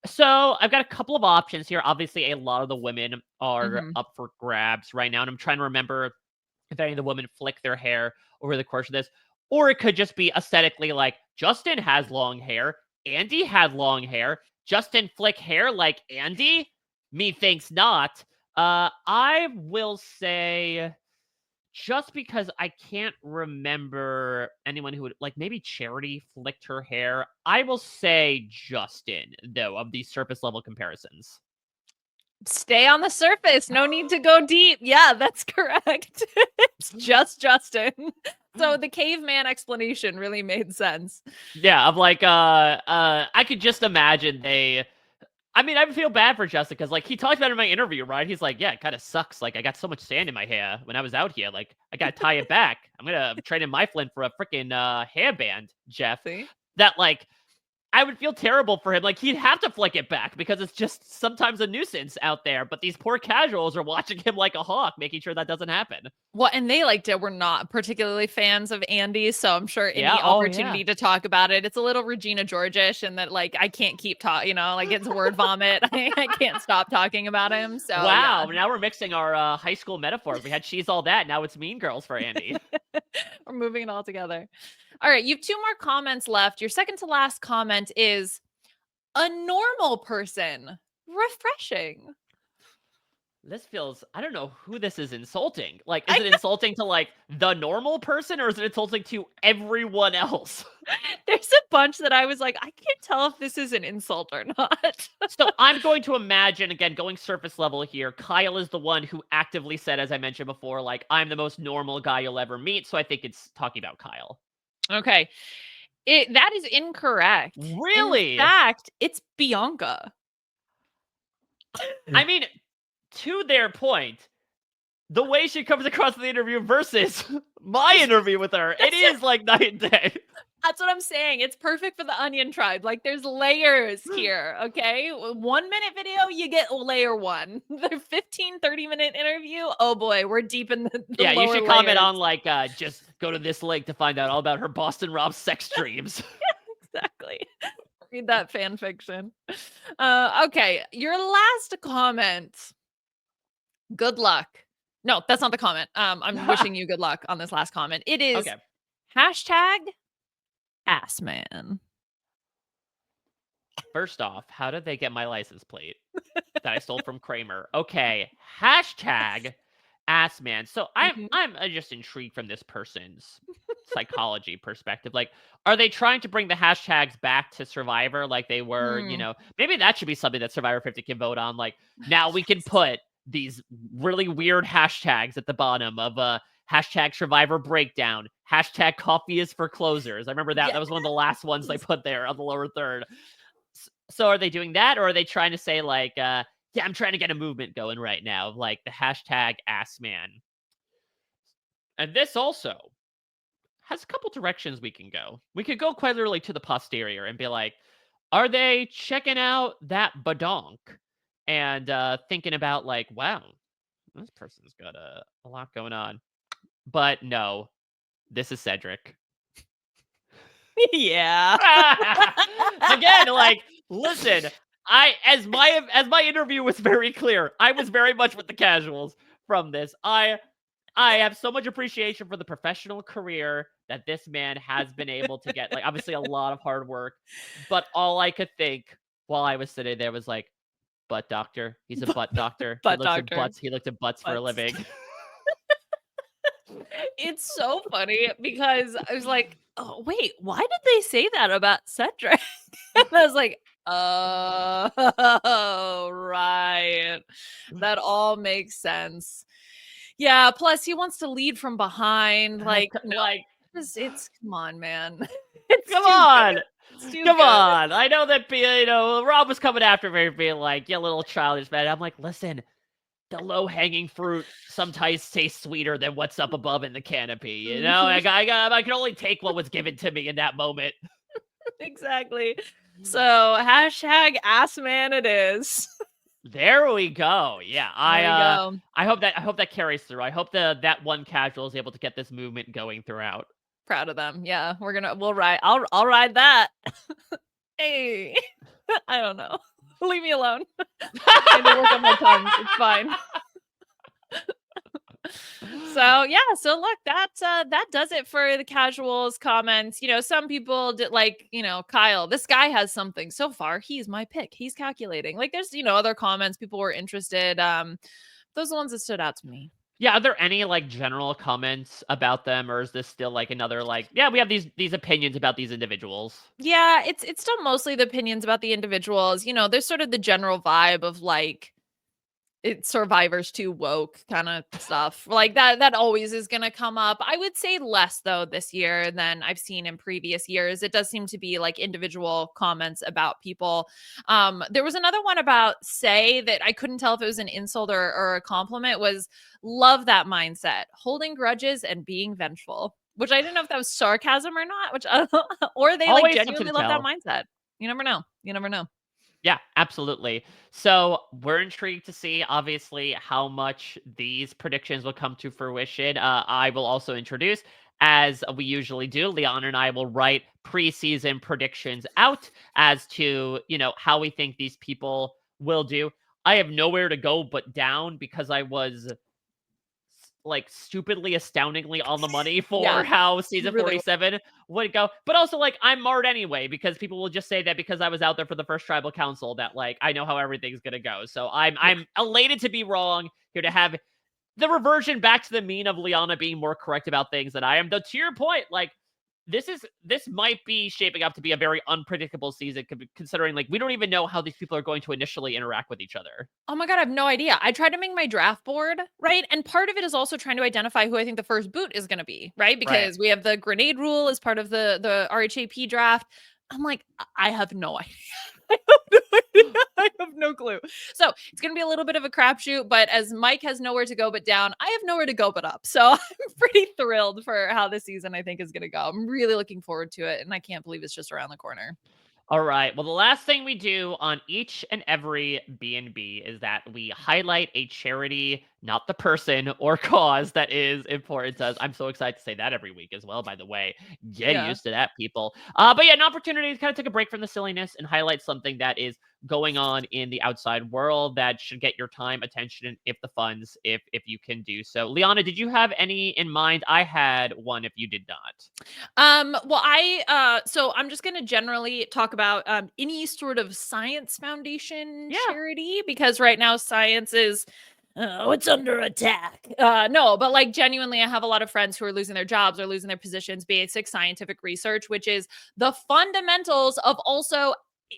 so I've got a couple of options here. Obviously, a lot of the women are Mhm. up for grabs right now, and I'm trying to remember if any of the women flick their hair over the course of this, or it could just be aesthetically like Justin has long hair, Andy had long hair, Justin flick hair like Andy. Methinks not. I will say just because I can't remember anyone who would like maybe Charity flicked her hair. I will say Justin, though, of these surface level comparisons. Stay on the surface. No need to go deep. Yeah, that's correct. It's just Justin. So the caveman explanation really made sense. Yeah, of like I could just imagine I mean, I feel bad for Justin because, like, he talked about it in my interview, right? He's like, yeah, it kind of sucks. Like, I got so much sand in my hair when I was out here. Like, I got to tie it back. I'm going to trade in my Flint for a freaking hairband, Jeff. See? That, like, I would feel terrible for him. Like, he'd have to flick it back because it's just sometimes a nuisance out there. But these poor casuals are watching him like a hawk, making sure that doesn't happen. Well, and they were not particularly fans of Andy, so I'm sure any Yeah, opportunity to talk about it, it's a little Regina Georgish, and that like I can't keep talking, like it's word vomit. I can't stop talking about him. So wow, yeah. now we're mixing our high school metaphors. We had She's All That, now it's Mean Girls for Andy. We're moving it all together. All right, you have 2 more comments left. Your second to last comment is a normal person. Refreshing. This feels, I don't know who this is insulting. Like, is it insulting to, like, the normal person, or is it insulting to everyone else? There's a bunch that I was like, I can't tell if this is an insult or not. So I'm going to imagine, again, going surface level here, Kyle is the one who actively said, as I mentioned before, like, I'm the most normal guy you'll ever meet, so I think it's talking about Kyle. Okay. That is incorrect. Really? In fact, it's Bianca. I mean, to their point, the way she comes across in the interview versus my interview with her, it is like night and day. That's what I'm saying. It's perfect for the Onion Tribe. Like, there's layers here, okay? 1 minute video, you get layer 1. The 15, 30-minute interview, oh boy, we're deep in the yeah, you should comment layers. on, like, just go to this link to find out all about her Boston Rob sex dreams. Exactly. Read that fan fiction. Okay, your last comment. Good luck. No, that's not the comment. I'm wishing you good luck on this last comment. It is Okay. #AssMan. First off, how did they get my license plate that I stole from Kramer? Okay, #AssMan. So I'm just intrigued from this person's psychology perspective. Like, are they trying to bring the hashtags back to Survivor like they were, you know, maybe that should be something that Survivor 50 can vote on. Like, now we can put these really weird hashtags at the bottom of hashtag Survivor Breakdown, hashtag Coffee is for Closers. I remember that. Yeah. That was one of the last ones they put there on the lower third. So are they doing that, or are they trying to say, like, yeah, I'm trying to get a movement going right now, like the hashtag #AssMan. And this also has a couple directions we can go. We could go quite literally to the posterior and be like, are they checking out that badonk and thinking about, like, wow, this person's got a lot going on. But no, this is Cedric. Yeah. Again, like, listen, as my interview was very clear, I was very much with the casuals from this. I have so much appreciation for the professional career that this man has been able to get. Like, obviously a lot of hard work, but all I could think while I was sitting there was like, butt doctor. He's a butt doctor. Butt he looks doctor. at butts. He looked at butts for a Butts. living. It's so funny because I was like, oh, wait, why did they say that about Cedric? And I was like, oh, right. That all makes sense. Yeah, plus he wants to lead from behind. Like, no, like, it's come on, man. come on. Come on. I know that, Rob was coming after me being like, you little childish man. I'm like, listen, the low-hanging fruit sometimes tastes sweeter than what's up above in the canopy. You know, I can only take what was given to me in that moment. Exactly. So #AssMan it is. There we go. Yeah, There we go. I hope that carries through. I hope that one casual is able to get this movement going throughout. Proud of them. Yeah, we'll ride. I'll ride that. Hey, I don't know. Leave me alone. I need to work on my tongue. It's fine. So yeah, so look, that does it for the casuals comments. You know, some people did, like, you know, Kyle, this guy has something. So far, he's my pick. He's calculating. Like, there's, you know, other comments, people were interested. Those are the ones that stood out to me. Yeah, are there any, like, general comments about them, or is this still, like, another, like, "Yeah, we have these opinions about these individuals?" Yeah, it's still mostly the opinions about the individuals. There's sort of the general vibe of like it's Survivor's too woke kind of stuff. Like that always is going to come up. I would say less though this year than I've seen in previous years. It does seem to be like individual comments about people. There was another one about say that I couldn't tell if it was an insult or a compliment was love that mindset, holding grudges and being vengeful, which I didn't know if that was sarcasm or not, which or they like Always something genuinely to love that tell. mindset. You never know. You never know. Yeah, absolutely. So we're intrigued to see, obviously, how much these predictions will come to fruition. I will also introduce, as we usually do, Liana and I will write preseason predictions out as to, how we think these people will do. I have nowhere to go but down because I was like stupidly astoundingly on the money for Yeah, how you season really 47 would go. But also like I'm marred anyway because people will just say that because I was out there for the first tribal council that like I know how everything's going to go. So yeah. I'm elated to be wrong, here to have the reversion back to the mean of Liana being more correct about things than I am. Though to your point, like this might be shaping up to be a very unpredictable season considering like we don't even know how these people are going to initially interact with each other. Oh my god, I have no idea. I tried to make my draft board, right? And part of it is also trying to identify who I think the first boot is going to be, right? Right. Because we have the grenade rule as part of the RHAP draft. I'm like, I have no idea. I have no idea. I have no clue. So it's going to be a little bit of a crapshoot, but as Mike has nowhere to go but down, I have nowhere to go but up. So I'm pretty thrilled for how this season I think is going to go. I'm really looking forward to it, and I can't believe it's just around the corner. All right. Well, the last thing we do on each and every B&B is that we highlight a charity, not the person or cause that is important to us. I'm so excited to say that every week as well, by the way. Get Yeah. used to that, people. But yeah, an opportunity to kind of take a break from the silliness and highlight something that is going on in the outside world that should get your time, attention, if the funds, if you can do so. Liana, did you have any in mind? I had one if you did not. Well, so I'm just gonna generally talk about any sort of science foundation Yeah. charity because right now science is it's under attack. No, but like genuinely, I have a lot of friends who are losing their jobs or losing their positions, basic scientific research, which is the fundamentals of also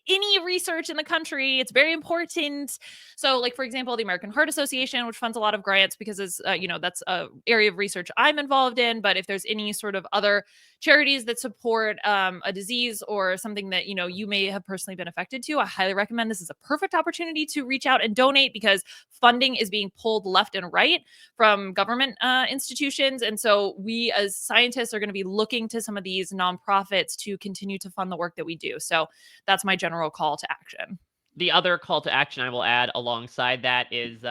any research in the country. It's very important. So, like for example, the American Heart Association, which funds a lot of grants because that's a area of research I'm involved in. But if there's any sort of other charities that support a disease or something that you may have personally been affected to, I highly recommend this is a perfect opportunity to reach out and donate because funding is being pulled left and right from government institutions, and so we as scientists are going to be looking to some of these nonprofits to continue to fund the work that we do. So that's my general call to action. The other call to action I will add alongside that is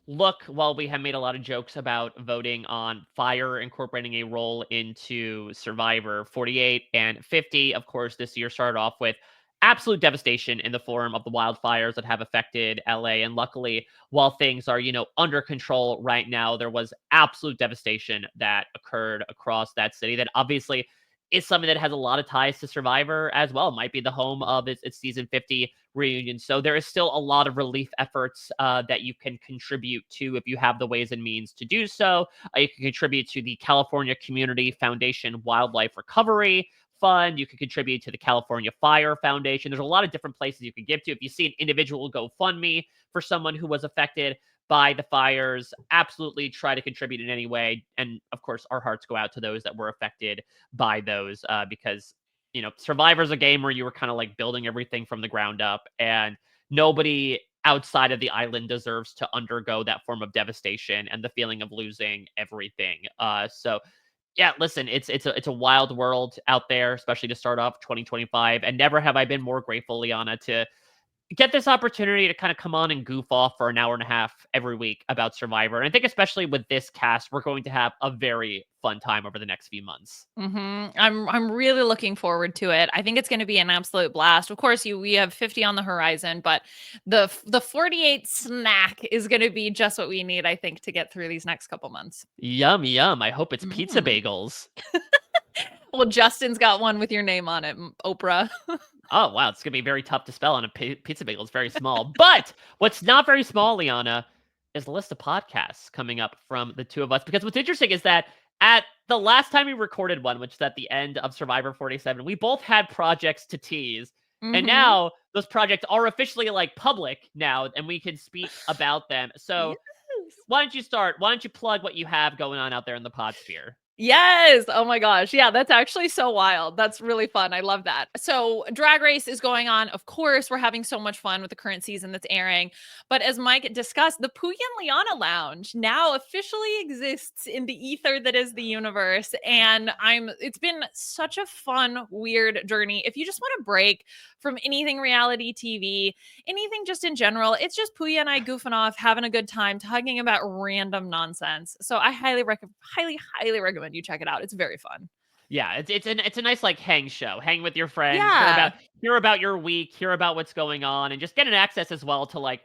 look, while we have made a lot of jokes about voting on fire incorporating a role into Survivor 48 and 50, of course, this year started off with absolute devastation in the form of the wildfires that have affected LA. And luckily, while things are, under control right now, there was absolute devastation that occurred across that city that obviously is something that has a lot of ties to Survivor as well. It might be the home of its season 50 reunion. So there is still a lot of relief efforts that you can contribute to if you have the ways and means to do so. You can contribute to the California Community Foundation Wildlife Recovery Fund. You can contribute to the California Fire Foundation. There's a lot of different places you can give to. If you see an individual GoFundMe for someone who was affected by the fires, absolutely try to contribute in any way. And of course, our hearts go out to those that were affected by those because Survivor's a game where you were kind of like building everything from the ground up, and nobody outside of the island deserves to undergo that form of devastation and the feeling of losing everything. So yeah, listen, it's a wild world out there, especially to start off 2025, and never have I been more grateful, Liana, to get this opportunity to kind of come on and goof off for an hour and a half every week about Survivor. And I think especially with this cast, we're going to have a very fun time over the next few months. I'm really looking forward to it. I think it's going to be an absolute blast. Of course, we have 50 on the horizon, but the 48 snack is going to be just what we need, I think, to get through these next couple months. Yum, yum. I hope it's pizza Mm. bagels. Well, Justin's got one with your name on it, Oprah. Oh, wow. It's going to be very tough to spell on a pizza bagel. It's very small. But what's not very small, Liana, is a list of podcasts coming up from the two of us. Because what's interesting is that at the last time we recorded one, which is at the end of Survivor 47, we both had projects to tease. And Mhm. now those projects are officially like public now, and we can speak about them. So Yes. why don't you start? Why don't you plug what you have going on out there in the pod sphere? Yes. Oh my gosh. Yeah, that's actually so wild. That's really fun. I love that. So, Drag Race is going on. Of course, we're having so much fun with the current season that's airing. But as Mike discussed, the Puya and Liana Lounge now officially exists in the ether that is the universe. And it's been such a fun, weird journey. If you just want a break from anything reality TV, anything just in general, it's just Puya and I goofing off, having a good time, talking about random nonsense. So I highly recommend you check it out. It's very fun. Yeah, it's a nice like hang show. Hang with your friends, Yeah, hear about your week, hear about what's going on, and just get an access as well to like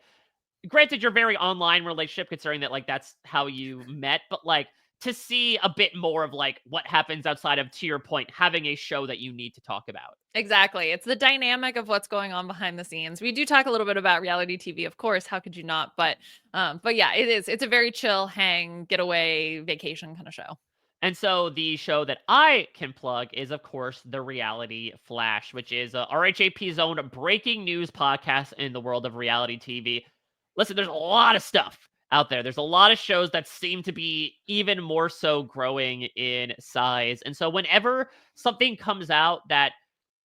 granted your very online relationship considering that like that's how you met, but like to see a bit more of like what happens outside of, to your point, having a show that you need to talk about. exactly. It's the dynamic of what's going on behind the scenes. We do talk a little bit about reality TV, of course. How could you not? But yeah, it is. It's a very chill, hang, getaway, vacation kind of show. And so the show that I can plug is, of course, The Reality Flash, which is a RHAP's own breaking news podcast in the world of reality TV. Listen, there's a lot of stuff out there. There's a lot of shows that seem to be even more so growing in size. And so whenever something comes out that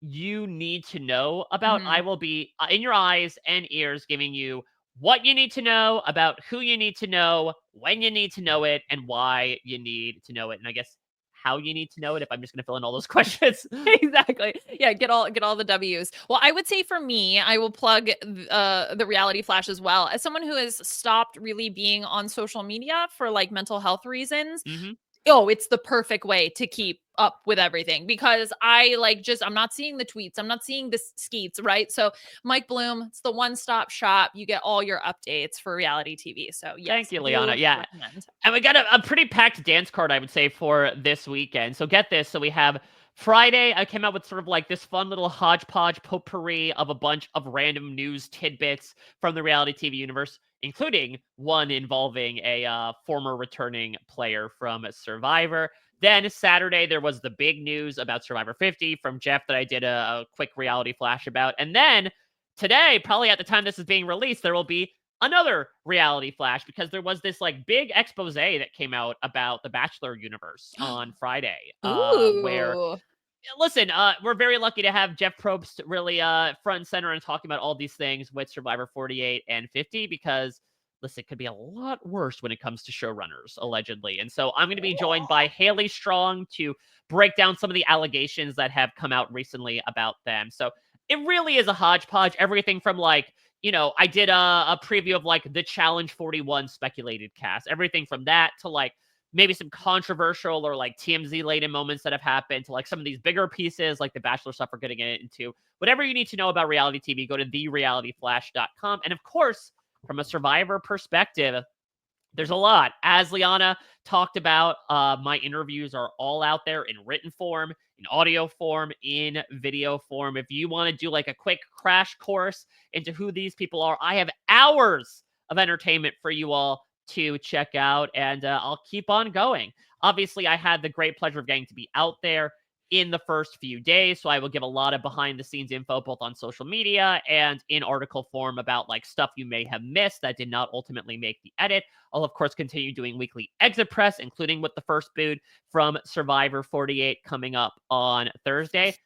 you need to know about, I Mhm. will be in your eyes and ears giving you what you need to know about who you need to know, when you need to know it, and why you need to know it. And I guess how you need to know it if I'm just going to fill in all those questions. Exactly. Yeah, get all the W's. Well, I would say for me, I will plug the Reality Flash as well. As someone who has stopped really being on social media for like mental health reasons, Hmm. oh, it's the perfect way to keep up with everything because I'm not seeing the tweets, I'm not seeing the skeets, right? So Mike Bloom, it's the one-stop shop. You get all your updates for reality TV. So Thank yes, you, Liana. do Yeah. recommend. And we got a pretty packed dance card, I would say, for this weekend. So get this. So we have Friday. I came out with sort of like this fun little hodgepodge potpourri of a bunch of random news tidbits from the reality TV universe, including one involving a former returning player from Survivor. Then Saturday, there was the big news about Survivor 50 from Jeff that I did a quick reality flash about. And then today, probably at the time this is being released, there will be another reality flash because there was this like big expose that came out about the Bachelor universe on Friday, where Ooh. listen, we're very lucky to have Jeff Probst really front and center and talking about all these things with Survivor 48 and 50 because listen, it could be a lot worse when it comes to showrunners, allegedly. And so I'm going to be joined by Haley Strong to break down some of the allegations that have come out recently about them. So it really is a hodgepodge. Everything from like, I did a preview of like the Challenge 41 speculated cast, everything from that to like maybe some controversial or like TMZ laden moments that have happened to like some of these bigger pieces, like the Bachelor stuff we're getting into. Whatever you need to know about reality TV, go to therealityflash.com. And of course, from a Survivor perspective, there's a lot. As Liana talked about, my interviews are all out there in written form, in audio form, in video form. If you want to do like a quick crash course into who these people are, I have hours of entertainment for you all to check out, and I'll keep on going. Obviously, I had the great pleasure of getting to be out there in the first few days. So I will give a lot of behind the scenes info both on social media and in article form about like stuff you may have missed that did not ultimately make the edit. I'll, of course, continue doing weekly exit press, including with the first boot from Survivor 48 coming up on Thursday.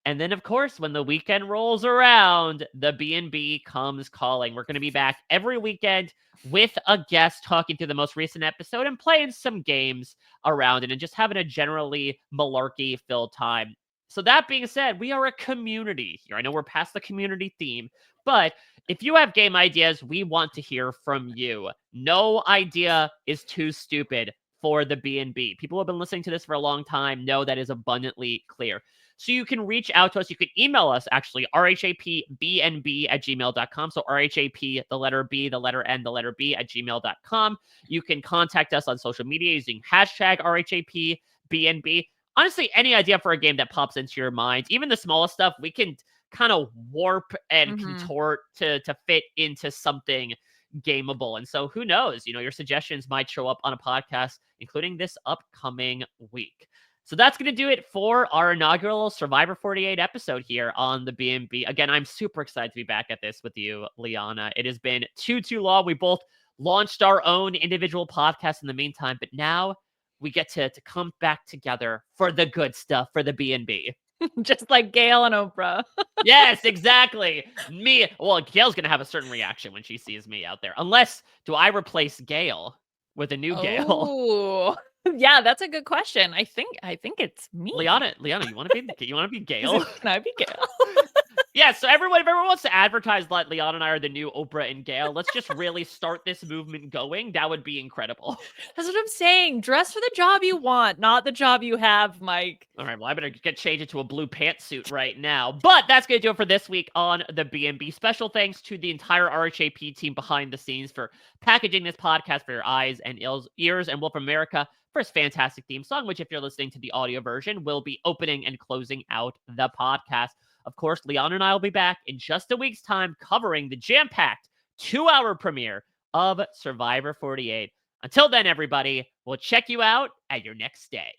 And then, of course, when the weekend rolls around, the B&B comes calling. We're going to be back every weekend with a guest talking through the most recent episode and playing some games around it and just having a generally malarkey-filled time. So that being said, we are a community here. I know we're past the community theme, but if you have game ideas, we want to hear from you. No idea is too stupid for the B&B. People who have been listening to this for a long time know that is abundantly clear. So you can reach out to us. You can email us, actually, rhapbnb@gmail.com. So rhap, the letter B, the letter N, the letter B at gmail.com. You can contact us on social media using hashtag rhapbnb. Honestly, any idea for a game that pops into your mind, even the smallest stuff, we can kind of warp and Mhm. contort to fit into something gameable. And so who knows, your suggestions might show up on a podcast, including this upcoming week. So that's going to do it for our inaugural Survivor 48 episode here on the B&B. Again, I'm super excited to be back at this with you, Liana. It has been too long. We both launched our own individual podcasts in the meantime, but now we get to come back together for the good stuff, for the B&B. Just like Gail and Oprah. Yes, exactly. Well, Gail's going to have a certain reaction when she sees me out there. Unless, do I replace Gail with a new Gail? Oh, yeah, that's a good question. I think it's me. Liana, you want to be Gail? Can I be Gail? Yeah, so if everyone wants to advertise that Liana and I are the new Oprah and Gail, let's just really start this movement going. That would be incredible. That's what I'm saying. Dress for the job you want, not the job you have, Mike. All right, well, I better get changed into a blue pantsuit right now. But that's going to do it for this week on the B&B. Special thanks to the entire RHAP team behind the scenes for packaging this podcast for your eyes and ears, and Wolf America for his fantastic theme song, which, if you're listening to the audio version, will be opening and closing out the podcast. Of course, Liana and I will be back in just a week's time covering the jam-packed 2-hour premiere of Survivor 48. Until then, everybody, we'll check you out at your next stay.